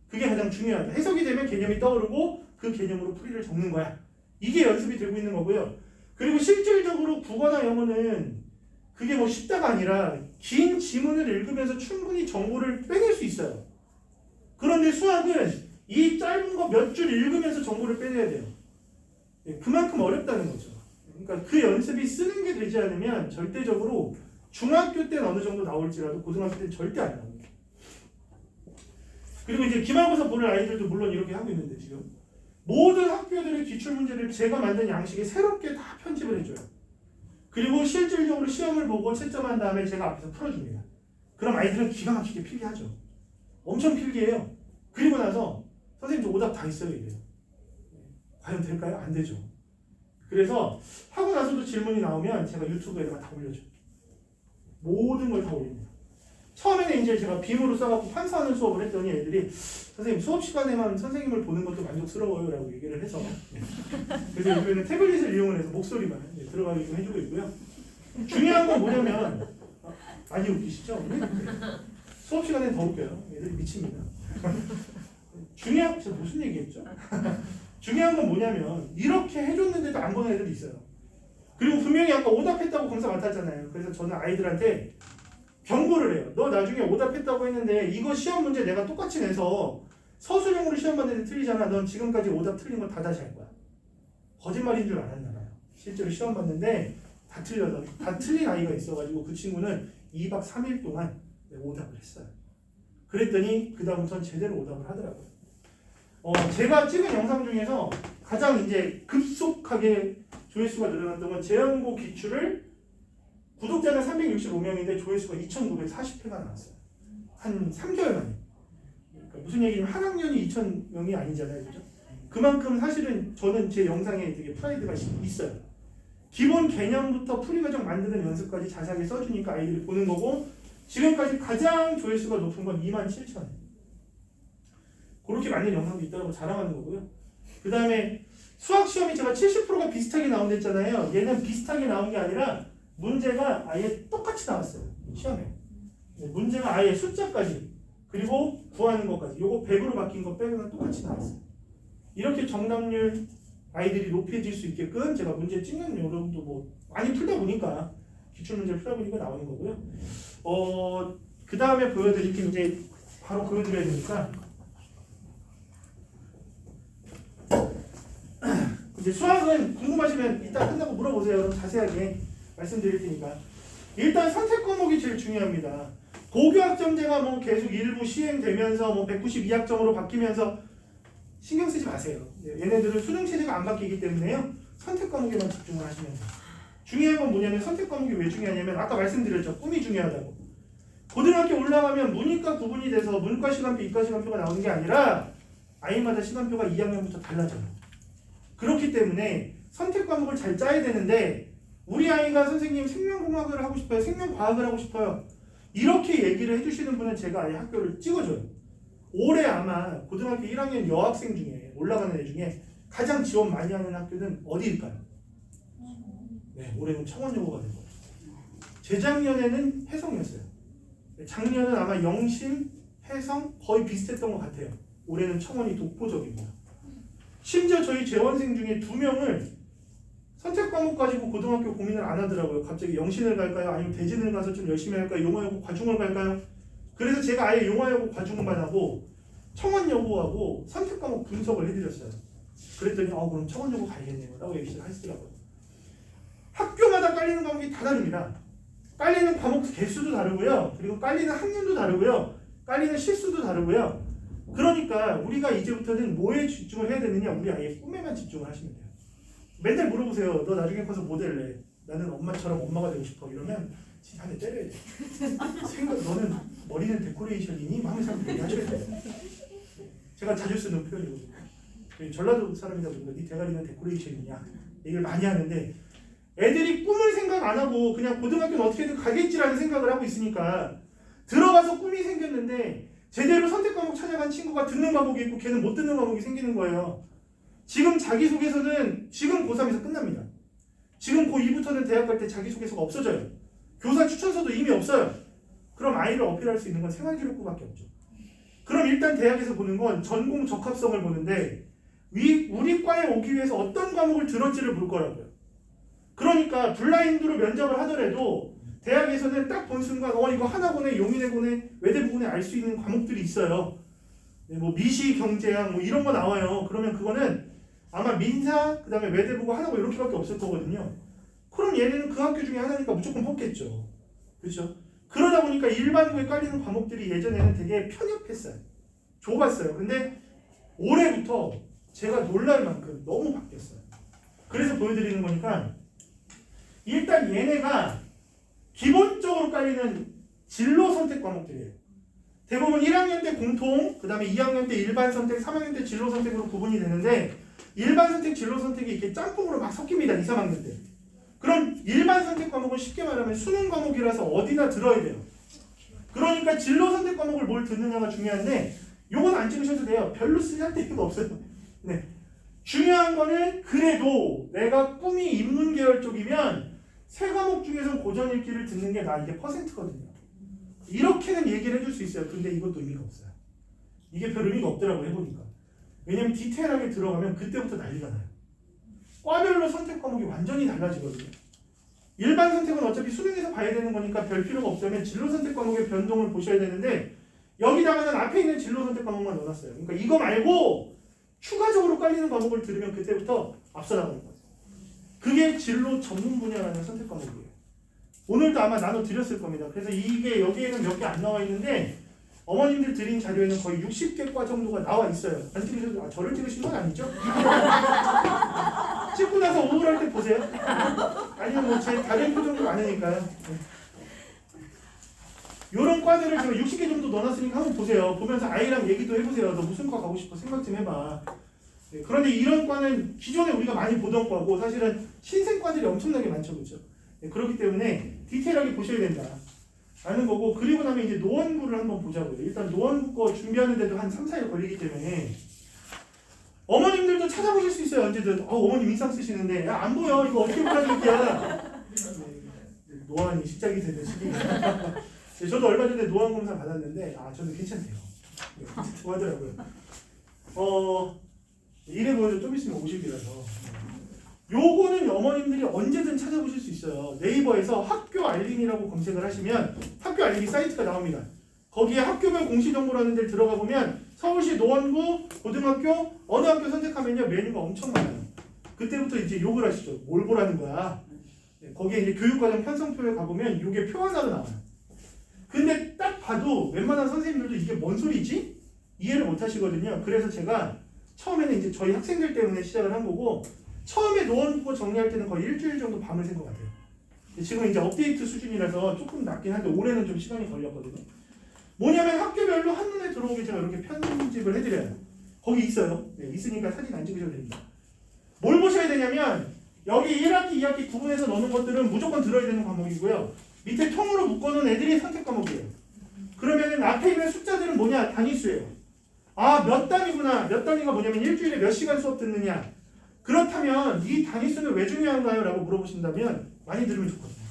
그게 가장 중요하다. 해석이 되면 개념이 떠오르고 그 개념으로 풀이를 적는 거야. 이게 연습이 되고 있는 거고요. 그리고 실질적으로 국어나 영어는 그게 뭐 쉽다가 아니라 긴 지문을 읽으면서 충분히 정보를 빼낼 수 있어요. 그런데 수학은 이 짧은 거 몇 줄 읽으면서 정보를 빼내야 돼요. 예, 그만큼 어렵다는 거죠. 그러니까 그 연습이 쓰는 게 되지 않으면 절대적으로 중학교 때는 어느 정도 나올지라도 고등학교 때는 절대 안 나옵니다. 그리고 이제 기말고사 보는 아이들도 물론 이렇게 하고 있는데 지금 모든 학교들의 기출문제를 제가 만든 양식에 새롭게 다 편집을 해줘요. 그리고 실질적으로 시험을 보고 채점한 다음에 제가 앞에서 풀어줍니다. 그럼 아이들은 기가 막히게 필기하죠. 엄청 필기해요. 그리고 나서 선생님 저 오답 다 있어요 이래요. 과연 될까요? 안 되죠. 그래서 하고 나서도 질문이 나오면 제가 유튜브에다가 다 올려줘요. 모든 걸 다 올립니다. 처음에는 이제 제가 빔으로 써갖고 판사하는 수업을 했더니 애들이 선생님 수업 시간에만 선생님을 보는 것도 만족스러워요 라고 얘기를 해서 그래서 요즘에는 태블릿을 이용을 해서 목소리만 들어가게 좀 해주고 있고요. 중요한 건 뭐냐면 많이 웃기시죠? 수업 시간엔 더 웃겨요. 애들이 미칩니다. 중요한 제가 무슨 얘기했죠? 중요한 건 뭐냐면 이렇게 해줬는데도 안 보는 애들이 있어요. 그리고 분명히 아까 오답했다고 검사 맡았잖아요. 그래서 저는 아이들한테 경고를 해요. 너 나중에 오답했다고 했는데 이거 시험 문제 내가 똑같이 내서 서술형으로 시험 봤는데 틀리잖아. 넌 지금까지 오답 틀린 거 다 다시 할 거야. 거짓말인 줄 알았나 봐요. 실제로 시험 봤는데 다 틀려서 다 틀린 아이가 있어가지고 그 친구는 2박 3일 동안 오답을 했어요. 그랬더니 그 다음부터는 제대로 오답을 하더라고요. 제가 찍은 영상 중에서 가장 이제 급속하게 조회수가 늘어났던 건 재연고 기출을 구독자는 365명인데 조회수가 2,940회가 나왔어요. 한 3개월 만에. 그러니까 무슨 얘기냐면 한 학년이 2,000명이 아니잖아요. 그죠? 그만큼 사실은 저는 제 영상에 되게 프라이드가 있어요. 기본 개념부터 풀이과정 만드는 연습까지 자세하게 써주니까 아이들이 보는 거고 지금까지 가장 조회수가 높은 건 27,000회. 그렇게 만든 영상도 있다고 자랑하는 거고요. 그 다음에 수학시험이 제가 70%가 비슷하게 나온댔잖아요. 얘는 비슷하게 나온 게 아니라 문제가 아예 똑같이 나왔어요. 시험에. 문제가 아예 숫자까지 그리고 구하는 것까지 요거 100으로 바뀐 거 빼고는 똑같이 나왔어요. 이렇게 정답률 아이들이 높여질 수 있게끔 제가 문제 찍는 요령도 뭐 많이 풀다 보니까 기출문제를 풀다 보니까 나오는 거고요. 그 다음에 보여드릴 게 이제 바로 보여드려야 되니까 이제 수학은 궁금하시면 이따 끝나고 물어보세요. 그럼 자세하게 말씀드릴 테니까 일단 선택 과목이 제일 중요합니다. 고교학점제가 뭐 계속 일부 시행되면서 뭐 192학점으로 바뀌면서 신경 쓰지 마세요. 얘네들은 수능 체제가 안 바뀌기 때문에요. 선택 과목에만 집중을 하시면 돼요. 중요한 건 뭐냐면 선택 과목이 왜 중요하냐면 아까 말씀드렸죠. 꿈이 중요하다고. 고등학교 올라가면 문이과 구분이 돼서 문과 시간표, 이과 시간표가 나오는 게 아니라 아이마다 시간표가 2학년부터 달라져요. 그렇기 때문에 선택 과목을 잘 짜야 되는데 우리 아이가 선생님 생명공학을 하고 싶어요. 생명과학을 하고 싶어요. 이렇게 얘기를 해주시는 분은 제가 아예 학교를 찍어줘요. 올해 아마 고등학교 1학년 여학생 중에 올라가는 애 중에 가장 지원 많이 하는 학교는 어디일까요? 네, 올해는 청원여고가 될 거예요. 재작년에는 혜성이었어요. 작년은 아마 영심, 혜성 거의 비슷했던 것 같아요. 올해는 청원이 독보적입니다. 심지어 저희 재원생 중에 2명을 선택 과목 가지고 고등학교 고민을 안 하더라고요. 갑자기 영신을 갈까요? 아니면 대진을 가서 좀 열심히 할까요? 용화여고 과중을 갈까요? 그래서 제가 아예 용화여고 과중만 하고 청원여고하고 선택 과목 분석을 해드렸어요. 그랬더니 그럼 청원여고 가야겠네요 라고 얘기를 하시더라고요. 학교마다 깔리는 과목이 다 다릅니다. 깔리는 과목 개수도 다르고요. 그리고 깔리는 학년도 다르고요. 깔리는 실수도 다르고요. 그러니까 우리가 이제부터는 뭐에 집중을 해야 되느냐? 우리 아이의 꿈에만 집중을 하시면 돼요. 맨날 물어보세요. 너 나중에 커서 뭐 될래? 나는 엄마처럼 엄마가 되고 싶어. 이러면 진짜 한 대 때려야 돼. 너는 머리는 데코레이션이니? 항상 얘기하셔야 돼요. 제가 자주 쓰는 표현이거든요. 전라도 사람이다 보니까 네 대가리는 데코레이션이냐? 얘기를 많이 하는데 애들이 꿈을 생각 안 하고 그냥 고등학교는 어떻게든 가겠지라는 생각을 하고 있으니까 들어가서 꿈이 생겼는데 제대로 선택 과목 찾아간 친구가 듣는 과목이 있고 걔는 못 듣는 과목이 생기는 거예요. 지금 자기소개서는 지금 고3에서 끝납니다. 지금 고2부터는 대학 갈 때 자기소개서가 없어져요. 교사 추천서도 이미 없어요. 그럼 아이를 어필할 수 있는 건 생활기록부밖에 없죠. 그럼 일단 대학에서 보는 건 전공 적합성을 보는데 우리 과에 오기 위해서 어떤 과목을 들었지를 볼 거라고요. 그러니까 블라인드로 면접을 하더라도 대학에서는 딱 본 순간 이거 하나고네, 용인외고네, 외대부고네 알 수 있는 과목들이 있어요. 네, 뭐 미시 경제학 뭐 이런 거 나와요. 그러면 그거는 아마 민사 그다음에 외대보고 하나고 이렇게밖에 없을 거거든요. 그럼 얘네는 그 학교 중에 하나니까 무조건 뽑겠죠. 그렇죠? 그러다 보니까 일반고에 깔리는 과목들이 예전에는 되게 편협했어요. 좁았어요. 근데 올해부터 제가 놀랄 만큼 너무 바뀌었어요. 그래서 보여드리는 거니까 일단 얘네가 기본적으로 깔리는 진로 선택 과목들이에요. 대부분 1학년 때 공통, 그 다음에 2학년 때 일반 선택, 3학년 때 진로 선택으로 구분이 되는데 일반 선택, 진로 선택이 이렇게 짬뽕으로 막 섞입니다. 2, 3학년 때. 그럼 일반 선택 과목은 쉽게 말하면 수능 과목이라서 어디나 들어야 돼요. 그러니까 진로 선택 과목을 뭘 듣느냐가 중요한데 요건 안 찍으셔도 돼요. 별로 쓸데가 없어요. 네. 중요한 거는 그래도 내가 꿈이 인문 계열 쪽이면 세 과목 중에서 고전 읽기를 듣는 게 나 이게 퍼센트거든요. 이렇게는 얘기를 해줄 수 있어요. 근데 이것도 의미가 없어요. 이게 별 의미가 없더라고 해보니까. 왜냐면 디테일하게 들어가면 그때부터 난리가 나요. 과별로 선택 과목이 완전히 달라지거든요. 일반 선택은 어차피 수능에서 봐야 되는 거니까 별 필요가 없다면 진로 선택 과목의 변동을 보셔야 되는데 여기다가는 앞에 있는 진로 선택 과목만 넣어놨어요. 그러니까 이거 말고 추가적으로 깔리는 과목을 들으면 그때부터 앞서 나가는 거예요. 그게 진로 전문 분야라는 선택 과목이에요. 오늘도 아마 나눠드렸을 겁니다. 그래서 이게 여기에는 몇 개 안 나와 있는데 어머님들 드린 자료에는 거의 60개 과 정도가 나와 있어요. 안 찍으셔도 저를 찍으신 건 아니죠? 찍고 나서 우울할 때 보세요. 아니면 뭐 제 다른 표정도 많으니까요. 이런 과들을 제가 60개 정도 넣어놨으니까 한번 보세요. 보면서 아이랑 얘기도 해보세요. 너 무슨 과 가고 싶어? 생각 좀 해봐. 네, 그런데 이런 과는 기존에 우리가 많이 보던 과고 사실은 신생과들이 엄청나게 많죠. 그렇죠? 네, 그렇기 때문에 디테일하게 보셔야 된다. 라는 거고 그리고 나면 이제 노원구를 한번 보자고요. 일단 노원구 거 준비하는데도 한 3, 4일 걸리기 때문에 어머님들도 찾아보실 수 있어요. 언제든. 어머님 인상 쓰시는데 야, 안 보여. 이거 어떻게 보여줄게야. 네, 노안이 시작이 되는 시기입니다. 네, 저도 얼마 전에 노안 검사 받았는데 저는 괜찮대요. 네, 좋아하더라고요. 이래 보여도 좀 있으면 50이라서 요거는 어머님들이 언제든 찾아보실 수 있어요. 네이버에서 학교 알림이라고 검색을 하시면 학교 알림이 사이트가 나옵니다. 거기에 학교별 공시정보라는 데를 들어가 보면 서울시 노원구 고등학교 어느 학교 선택하면요 메뉴가 엄청 많아요. 그때부터 이제 욕을 하시죠. 뭘 보라는 거야. 거기에 이제 교육과정 편성표에 가보면 이게 표 하나로 나와요. 근데 딱 봐도 웬만한 선생님들도 이게 뭔 소리지? 이해를 못 하시거든요. 그래서 제가 처음에는 이제 저희 학생들 때문에 시작을 한 거고 처음에 노원구 정리할 때는 거의 일주일 정도 밤을 샌 것 같아요. 지금 이제 업데이트 수준이라서 조금 낮긴 한데 올해는 좀 시간이 걸렸거든요. 뭐냐면 학교별로 한눈에 들어오게 제가 이렇게 편집을 해드려요. 거기 있어요. 네, 있으니까 사진 안 찍으셔도 됩니다. 뭘 보셔야 되냐면 여기 1학기, 2학기 구분해서 넣는 것들은 무조건 들어야 되는 과목이고요. 밑에 통으로 묶어놓은 애들이 선택 과목이에요. 그러면은 앞에 있는 숫자들은 뭐냐? 단위수예요. 몇 단위구나. 몇 단위가 뭐냐면 일주일에 몇 시간 수업 듣느냐. 그렇다면 이 단위수는 왜 중요한가요? 라고 물어보신다면 많이 들으면 좋거든요.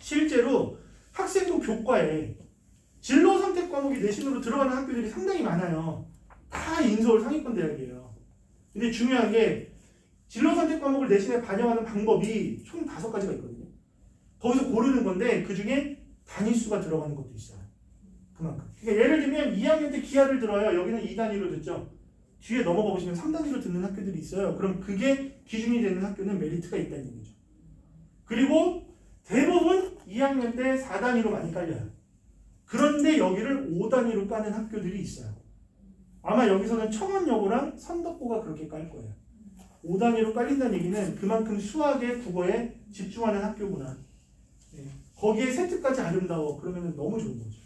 실제로 학생부 교과에 진로 선택 과목이 내신으로 들어가는 학교들이 상당히 많아요. 다 인서울 상위권 대학이에요. 근데 중요한 게 진로 선택 과목을 내신에 반영하는 방법이 총 5가지가 있거든요. 거기서 고르는 건데 그 중에 단위수가 들어가는 것도 있어요. 그만큼. 그러니까 예를 들면 2학년 때 기하를 들어요. 여기는 2단위로 듣죠. 뒤에 넘어가 보시면 3단위로 듣는 학교들이 있어요. 그럼 그게 기준이 되는 학교는 메리트가 있다는 얘기죠. 그리고 대부분 2학년 때 4단위로 많이 깔려요. 그런데 여기를 5단위로 까는 학교들이 있어요. 아마 여기서는 청원여고랑 선덕고가 그렇게 깔 거예요. 5단위로 깔린다는 얘기는 그만큼 수학에 국어에 집중하는 학교구나. 네. 거기에 세트까지 아름다워. 그러면 너무 좋은 거죠.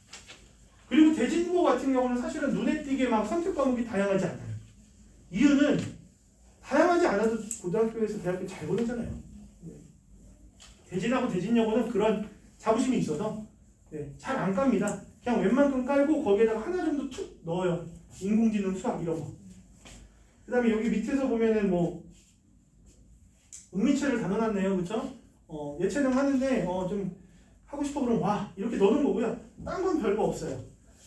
그리고 대진고 같은 경우는 사실은 눈에 띄게 막 선택 과목이 다양하지 않아요. 이유는 다양하지 않아도 고등학교에서 대학교 잘 보내잖아요. 네. 대진하고 대진여고는 그런 자부심이 있어서 네, 잘 안 깝니다. 그냥 웬만큼 깔고 거기에다가 하나 정도 툭 넣어요. 인공지능, 수학 이런 거. 그 다음에 여기 밑에서 보면은 뭐 은미체를 다 넣어놨네요. 그쵸? 예체능 하는데 좀 하고 싶어 그러면 와 이렇게 넣는 거고요. 딴 건 별거 없어요.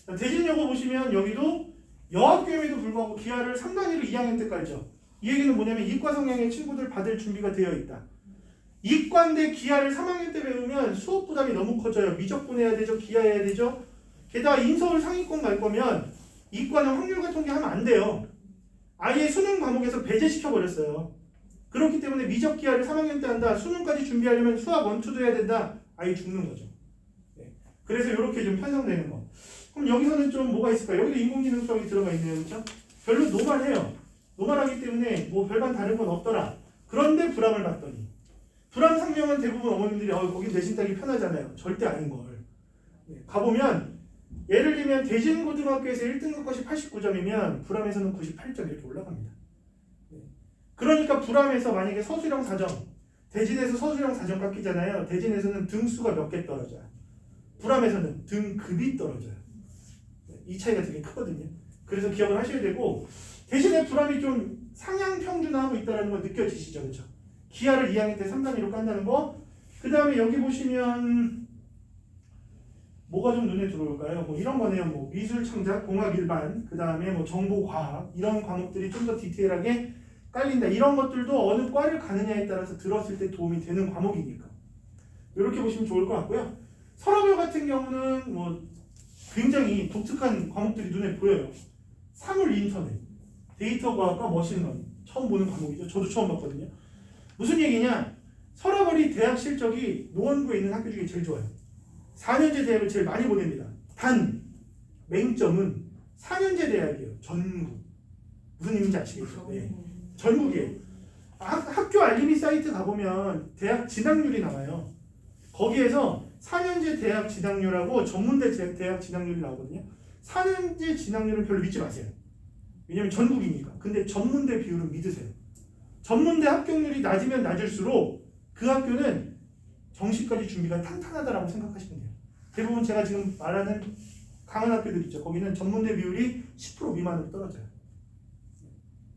대진여고 보시면 여기도 여학교임에도 불구하고 기하를 3단위로 2학년 때 깔죠. 이 얘기는 뭐냐면 이과 성향의 친구들 받을 준비가 되어 있다. 이과인데 기하를 3학년 때 배우면 수업 부담이 너무 커져요. 미적분 해야 되죠. 기하 해야 되죠. 게다가 인서울 상위권 갈 거면 이과는 확률과 통계하면 안 돼요. 아예 수능 과목에서 배제시켜 버렸어요. 그렇기 때문에 미적 기하를 3학년 때 한다. 수능까지 준비하려면 수학 1, 2도 해야 된다. 아예 죽는 거죠. 네. 그래서 이렇게 좀 편성되는 거. 그럼 여기서는 좀 뭐가 있을까요? 여기도 인공지능 수학이 들어가 있네요. 그렇죠? 별로 노멀해요. 노멀하기 때문에 뭐 별반 다른 건 없더라. 그런데 불암을 봤더니 불암 상명은 대부분 어머님들이 거긴 내신 따기 편하잖아요. 절대 아닌 걸. 네. 가보면 예를 들면 대진고등학교에서 1등급 것이 89점이면 불암에서는 98점 이렇게 올라갑니다. 네. 그러니까 불암에서 만약에 서술형 4점, 대진에서 서술형 4점 깎이잖아요. 대진에서는 등수가 몇 개 떨어져요. 불암에서는 등급이 떨어져요. 네. 이 차이가 되게 크거든요. 그래서 기억을 하셔야 되고 대신에 불암이 좀 상향 평준화하고 있다는 거 느껴지시죠? 그렇죠? 기하를 2학년 때 3단위로 깐다는 거. 그 다음에 여기 보시면 뭐가 좀 눈에 들어올까요? 뭐 이런 거네요. 뭐 미술 창작, 공학 일반, 그 다음에 뭐 정보 과학 이런 과목들이 좀 더 디테일하게 깔린다. 이런 것들도 어느 과를 가느냐에 따라서 들었을 때 도움이 되는 과목이니까 이렇게 보시면 좋을 것 같고요. 서랍여 같은 경우는 뭐 굉장히 독특한 과목들이 눈에 보여요. 사물 인터넷, 데이터 과학과 머신러닝 처음 보는 과목이죠. 저도 처음 봤거든요. 무슨 얘기냐? 서라벌이 대학 실적이 노원구에 있는 학교 중에 제일 좋아요. 4년제 대학을 제일 많이 보냅니다. 단 맹점은 4년제 대학이에요. 전국. 무슨 의미인지 아시겠죠? 네. 전국이에요. 학교 알림이 사이트 가보면 대학 진학률이 나와요. 거기에서 4년제 대학 진학률하고 전문대 대학 진학률이 나오거든요. 4년제 진학률은 별로 믿지 마세요. 왜냐면 전국이니까. 근데 전문대 비율은 믿으세요. 전문대 합격률이 낮으면 낮을수록 그 학교는 정시까지 준비가 탄탄하다라고 생각하시면 돼요. 대부분 제가 지금 말하는 강한 학교들 있죠. 거기는 전문대 비율이 10% 미만으로 떨어져요.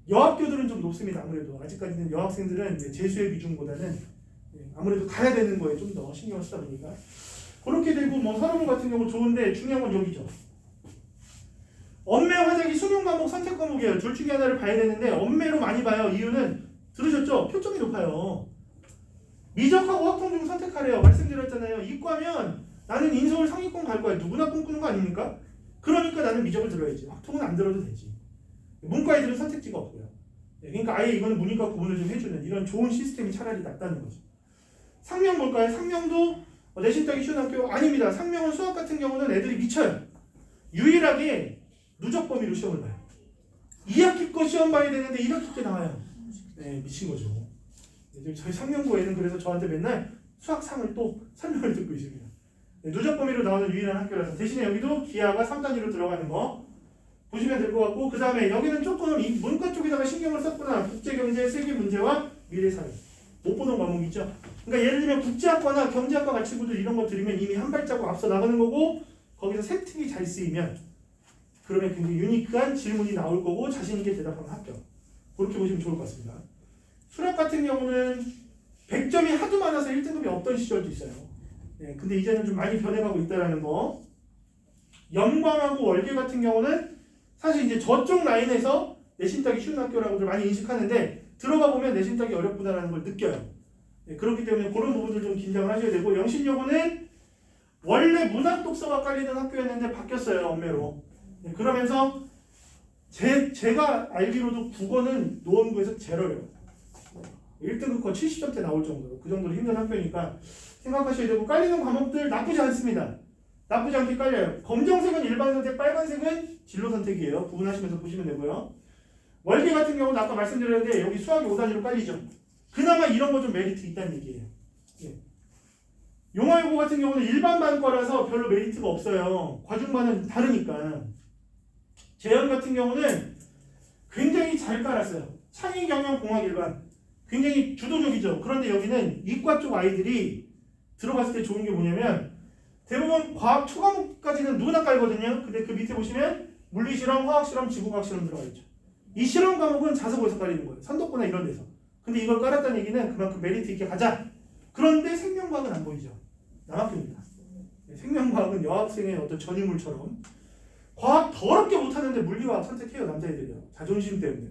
여학교들은 좀 높습니다. 아무래도 아직까지는 여학생들은 재수의 비중보다는 아무래도 가야 되는 거에 좀 더 신경을 쓰다 보니까 그렇게 되고 뭐 서울고 같은 경우 좋은데 중요한 건 여기죠. 엄매 화작이 수능 과목 선택 과목이에요. 둘 중에 하나를 봐야 되는데 엄매로 많이 봐요. 이유는 들으셨죠? 표점이 높아요. 미적하고 확통 중 선택하래요. 말씀드렸잖아요. 이과면 나는 인서울 상위권 갈 거야. 누구나 꿈꾸는 거 아닙니까? 그러니까 나는 미적을 들어야지. 확통은 안 들어도 되지. 문과 애들은 선택지가 없고요. 그러니까 아예 이거는 문이과 구분을 좀 해주는 이런 좋은 시스템이 차라리 낫다는 거죠. 상명 볼까요? 상명도 내신 따기 쉬운 학교 아닙니다. 상명은 수학 같은 경우는 애들이 미쳐요. 유일하게 누적 범위로 시험을 봐요. 2학기 거 시험 봐야 되는데 1학기 때 나와요. 네, 미친 거죠. 저희 상명고에는 그래서 저한테 맨날 수학상을 또 설명을 듣고 있습니다. 네, 누적 범위로 나오는 유일한 학교라서 대신에 여기도 기하가 3단위로 들어가는 거 보시면 될 것 같고 그 다음에 여기는 조금 이 문과 쪽에다가 신경을 썼구나. 국제경제, 세계문제와 미래사회 못 보는 과목이죠. 그러니까 예를 들면 국제학과나 경제학과 가치구들 이런 거 들으면 이미 한 발자국 앞서 나가는 거고 거기서 세특이 잘 쓰이면 그러면 굉장히 유니크한 질문이 나올 거고 자신 있게 대답하면 합격. 그렇게 보시면 좋을 것 같습니다. 수학 같은 경우는 100점이 하도 많아서 1등급이 없던 시절도 있어요. 네, 근데 이제는 좀 많이 변해가고 있다는 거. 영광하고 월계 같은 경우는 사실 이제 저쪽 라인에서 내신 따기 쉬운 학교라고들 많이 인식하는데 들어가 보면 내신 따기 어렵구나라는 걸 느껴요. 네, 그렇기 때문에 그런 부분들 좀 긴장을 하셔야 되고 영신여고는 원래 문학 독서가 깔리는 학교였는데 바뀌었어요. 엄매로. 네, 그러면서 제가 알기로도 국어는 노원구에서 제일 어려워요. 1등급 거 70점대 나올 정도로 그 정도로 힘든 학교니까 생각하셔야 되고 깔리는 과목들 나쁘지 않습니다. 나쁘지 않게 깔려요. 검정색은 일반 선택, 빨간색은 진로 선택이에요. 구분하시면서 보시면 되고요. 월계 같은 경우는 아까 말씀드렸는데 여기 수학이 5단위로 깔리죠. 그나마 이런 거 좀 메리트 있다는 얘기예요. 예. 용화여고 같은 경우는 일반 반과라서 별로 메리트가 없어요. 과중반은 다르니까. 재현 같은 경우는 굉장히 잘 깔았어요. 창의 경영 공학 일반. 굉장히 주도적이죠. 그런데 여기는 이과 쪽 아이들이 들어갔을 때 좋은 게 뭐냐면 대부분 과학 초과목까지는 누구나 깔거든요. 근데 그 밑에 보시면 물리실험, 화학실험, 지구과학 실험 들어가 있죠. 이 실험 과목은 자습고에서 깔리는 거예요. 선덕고나 이런 데서. 근데 이걸 깔았다는 얘기는 그만큼 메리트 있게 가자. 그런데 생명과학은 안 보이죠. 남학교입니다. 생명과학은 여학생의 어떤 전유물처럼 과학 더럽게 못하는데 물리화학 선택해요. 남자애들이요. 자존심 때문에.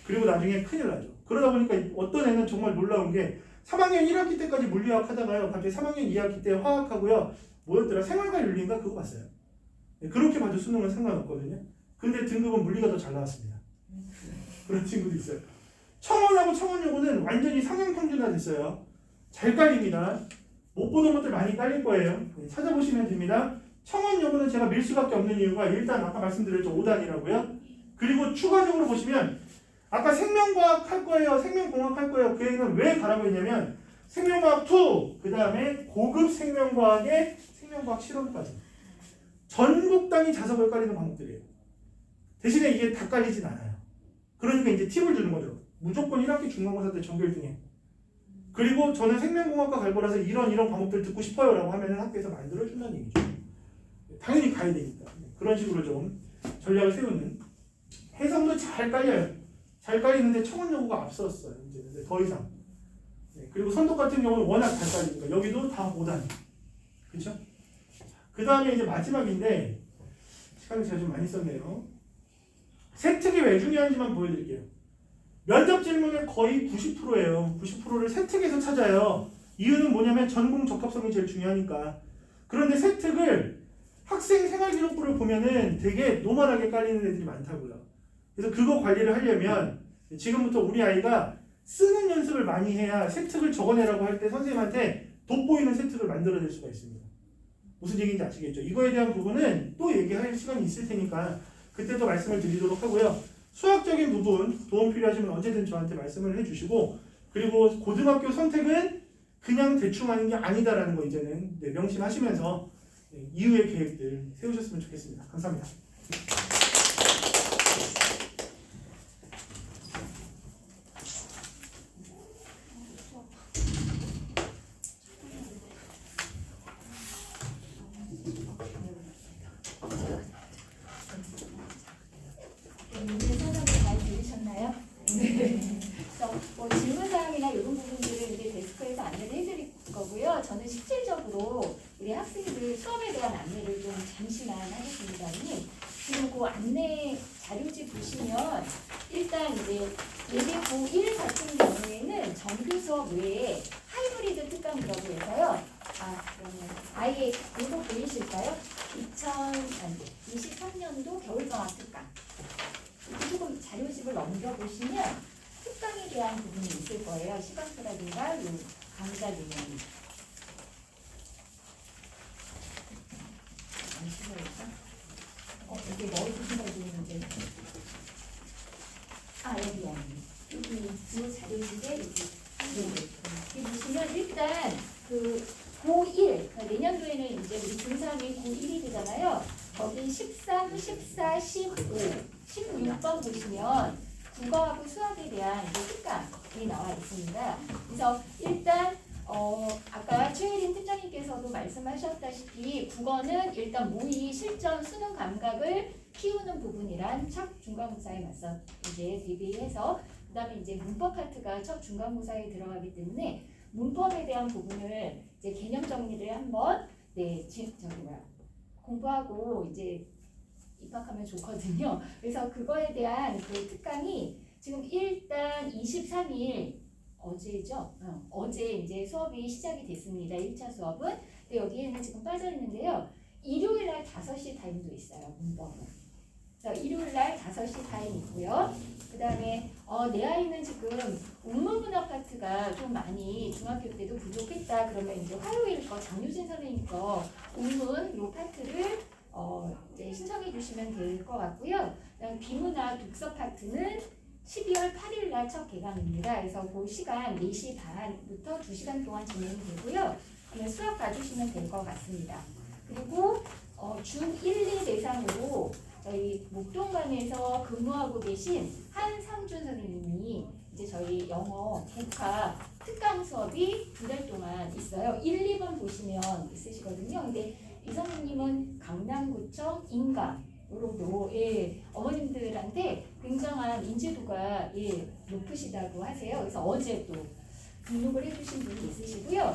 그리고 나중에 큰일 나죠. 그러다 보니까 어떤 애는 정말 놀라운 게 3학년 1학기 때까지 물리화학 하다가요. 갑자기 3학년 2학기 때 화학하고요. 뭐였더라? 생활과 윤리인가? 그거 봤어요. 그렇게 봐도 수능은 상관없거든요. 근데 등급은 물리가 더 잘 나왔습니다. 그런 친구도 있어요. 청원하고 청원여고는 완전히 상향평준화 됐어요. 잘 깔립니다. 못 보던 것들 많이 깔릴 거예요. 찾아보시면 됩니다. 청원여고는 제가 밀 수밖에 없는 이유가 일단 아까 말씀드렸죠. 5단이라고요. 그리고 추가적으로 보시면 아까 생명과학 할 거예요. 생명공학 할 거예요. 그 얘기는 왜 가라고 했냐면 생명과학 2, 그 다음에 고급 생명과학의 생명과학 실험까지. 전국단위 자석을 깔리는 과목들이에요. 대신에 이게 다 깔리진 않아요. 그러니까 이제 팁을 주는 거죠. 무조건 1학기 중간고사 때 전교 1등해. 그리고 저는 생명공학과 갈 거라서 이런 과목들 듣고 싶어요 라고 하면 학교에서 만들어준다는 얘기죠. 당연히 가야 되니까. 그런 식으로 좀 전략을 세우는. 해성도 잘 깔려요. 잘 깔리는데 청원여고가 앞섰어요. 이제 더 이상. 그리고 선독 같은 경우는 워낙 잘 깔리니까 여기도 다 5단. 그렇죠? 그 다음에 이제 마지막인데 시간을 제가 좀 많이 썼네요. 세특이 왜 중요한지만 보여드릴게요. 면접 질문의 거의 90%예요. 90%를 세특에서 찾아요. 이유는 뭐냐면 전공 적합성이 제일 중요하니까. 그런데 세특을 학생 생활기록부를 보면은 되게 노멀하게 깔리는 애들이 많다고요. 그래서 그거 관리를 하려면 지금부터 우리 아이가 쓰는 연습을 많이 해야 세특을 적어내라고 할 때 선생님한테 돋보이는 세특을 만들어낼 수가 있습니다. 무슨 얘기인지 아시겠죠? 이거에 대한 부분은 또 얘기할 시간이 있을 테니까 그때 또 말씀을 드리도록 하고요. 수학적인 부분 도움 필요하시면 언제든 저한테 말씀을 해주시고, 그리고 고등학교 선택은 그냥 대충 하는 게 아니다라는 거 이제는 명심하시면서 이후의 계획들 세우셨으면 좋겠습니다. 감사합니다. 문제 설명을 잘 들으셨나요? 네. 그래서 뭐 질문사항이나 이런 부분들을 이제 데스크에서 안내를 해드릴 거고요. 저는 실질적으로 우리 학생들 수업에 대한 안내를 좀 잠시만 하겠습니다. 그리고 안내 자료지 보시면 일단 이제 예비 고1 같은 경우에는 정규 수업 외에 하이브리드 특강이라고 해서요. 그러면 아예 이거 보이실까요? 2023년도 겨울방학 특강. 조금 자료집을 넘겨보시면 특강에 대한 부분이 있을 거예요. 시간표라든가 요 강좌 내용이. 여기 넣어주신 거 있는데. 여기 이 자료집에 여기 보시면 일단 그 고1, 내년도에는 이제 우리 중3이 고1이 되잖아요. 거기 13, 14, 15, 16번 보시면 국어하고 수학에 대한 이제 특강이 나와 있습니다. 그래서 일단 아까 최혜린 팀장님께서도 말씀하셨다시피 국어는 일단 모의, 실전, 수능 감각을 키우는 부분이란 첫 중간고사에 맞서 이제 대비해서 그다음에 이제 문법 파트가 첫 중간고사에 들어가기 때문에 문법에 대한 부분을 이제 개념 정리를 한번 공부하고 이제 입학하면 좋거든요. 그래서 그거에 대한 그 특강이 지금 일단 23일 어제죠? 어제 이제 수업이 시작이 됐습니다. 1차 수업은. 근데 여기에는 지금 빠져 있는데요. 일요일 날 5시 타임도 있어요. 문법은. 그래서 일요일 날 5시 타임 있고요. 그 다음에 내 아이는 지금 운문문학 파트가 좀 많이 중학교 때도 부족했다. 그러면 이제 화요일 거 장유진 선생님 거 운문 요 파트를 이제 신청해 주시면 될 것 같고요. 그다음 비문학 독서 파트는 12월 8일 날 첫 개강입니다. 그래서 그 시간 4시 반부터 2시간 동안 진행이 되고요. 그러면 수업 봐주시면 될 것 같습니다. 그리고 중1, 2 대상으로 저희 목동관에서 근무하고 계신 한상준 선생님이 이제 저희 영어 국화 특강 수업이 2달 동안 있어요. 1, 2번 보시면 있으시거든요. 근데 이 선생님은 강남구청 인강으로도 어머님들한테 굉장한 인지도가 높으시다고 하세요. 그래서 어제 또 등록을 해주신 분이 있으시고요.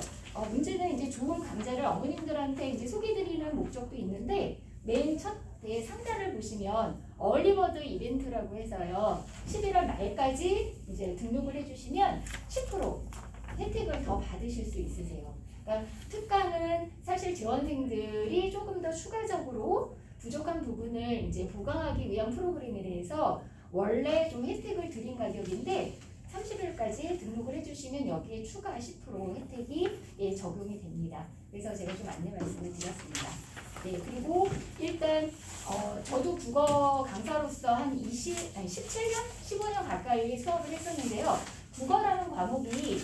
문제는 이제 좋은 강좌를 어머님들한테 이제 소개드리는 목적도 있는데 맨 첫 상단을 보시면 얼리버드 이벤트라고 해서요. 11월 말까지 이제 등록을 해주시면 10% 혜택을 더 받으실 수 있으세요. 그러니까 특강은 사실 지원생들이 조금 더 추가적으로 부족한 부분을 이제 보강하기 위한 프로그램에 대해서 원래 좀 혜택을 드린 가격인데 30일까지 등록을 해주시면 여기에 추가 10% 혜택이 적용이 됩니다. 그래서 제가 좀 안내 말씀을 드렸습니다. 네, 그리고 일단 저도 국어 강사로서 한 17년, 15년 가까이 수업을 했었는데요. 국어라는 과목이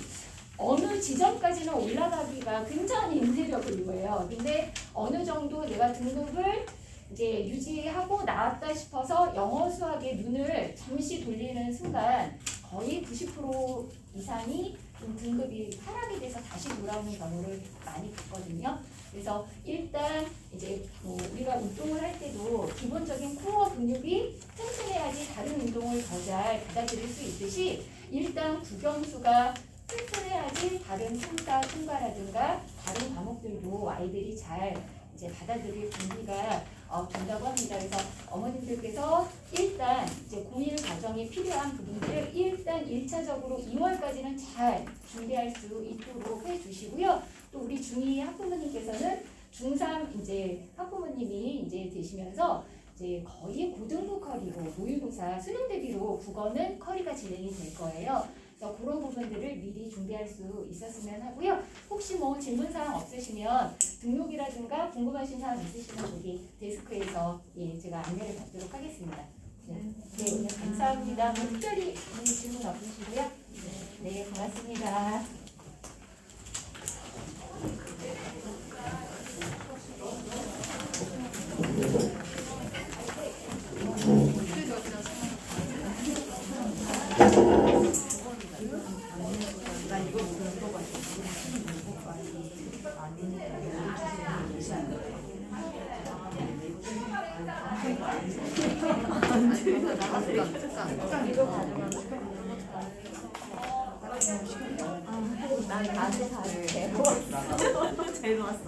어느 지점까지는 올라가기가 굉장히 인쇄력을 요해요. 근데 어느 정도 내가 등급을 이제 유지하고 나왔다 싶어서 영어 수학에 눈을 잠시 돌리는 순간 거의 90% 이상이 좀 등급이 하락이 돼서 다시 돌아오는 경우를 많이 봤거든요. 그래서 일단 이제 우리가 운동을 할 때도 기본적인 코어 근육이 튼튼해야지 다른 운동을 더 잘 받아들일 수 있듯이 일단 국영수가 튼튼해야지 다른 탐사, 통과라든가 다른 과목들도 아이들이 잘 이제 받아들일 준비가 된다고 합니다. 그래서 어머님들께서 일단 이제 고1 과정에 필요한 부분들을 일단 1차적으로 2월까지는 잘 준비할 수 있도록 해주시고요. 또 우리 중2 학부모님께서는 중3 이제 학부모님이 이제 되시면서 이제 거의 고등부 커리로 모의고사 수능 대비로 국어는 커리가 진행이 될 거예요. 그래서 그런 부분들을 미리 준비할 수 있었으면 하고요. 혹시 뭐 질문사항 없으시면 등록이라든가 궁금하신 사항 있으시면 저기 데스크에서 제가 안내를 받도록 하겠습니다. 네, 오늘 감사합니다. 뭐 특별히 질문 없으시고요. 네, 고맙습니다. 난 나한테 다 제일 좋았어.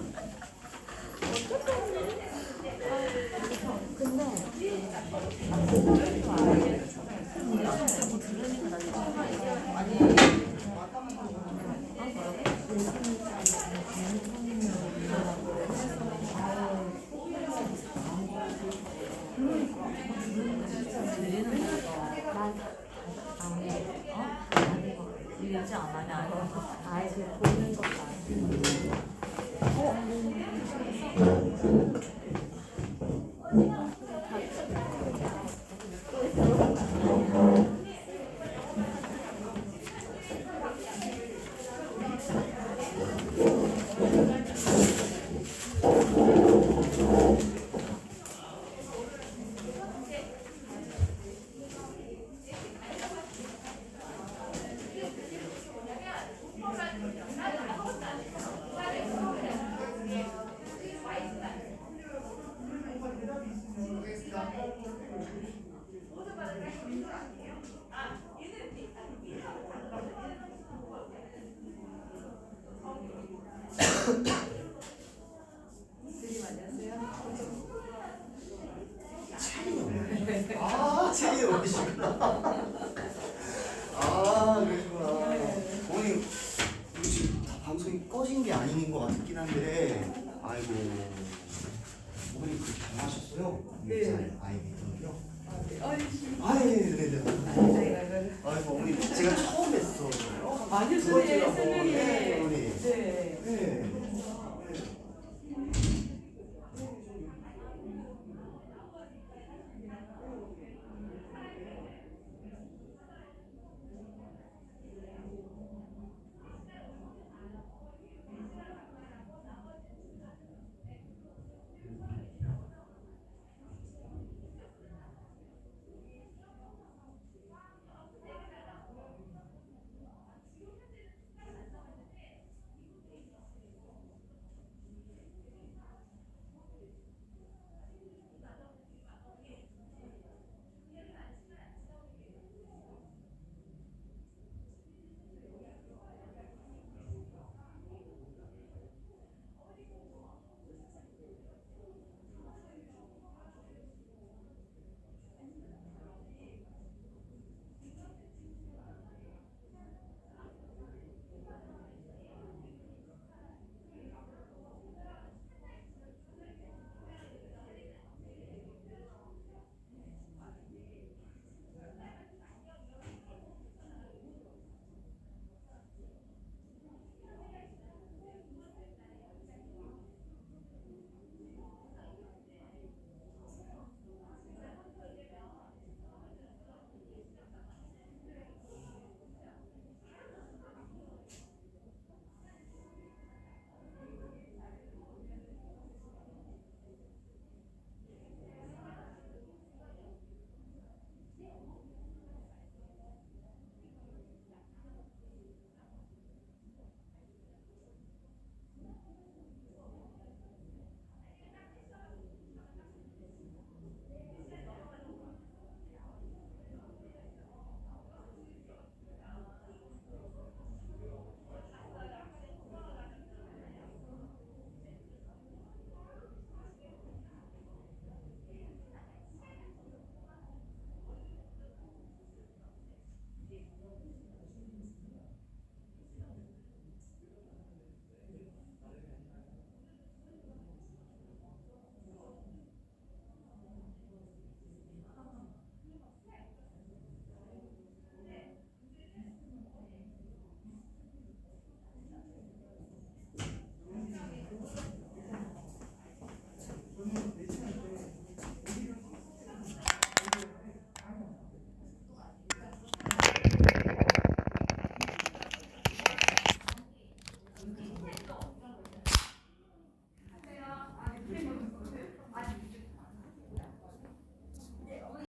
밀지 않아냐? 아이 그 보는 것 봐. 책이 어디시구나. 아, 그러시구나. 어머님, 이거 지금 다 방송이 꺼진 게 아닌 것 같긴 한데, 아이고. 어머님 그렇게 잘하셨어요? 네. 잘 아이들은요? 아, 네. 아이고, 어머님, 제가 처음 뵀어요. 많이 두 번째가 쓰네.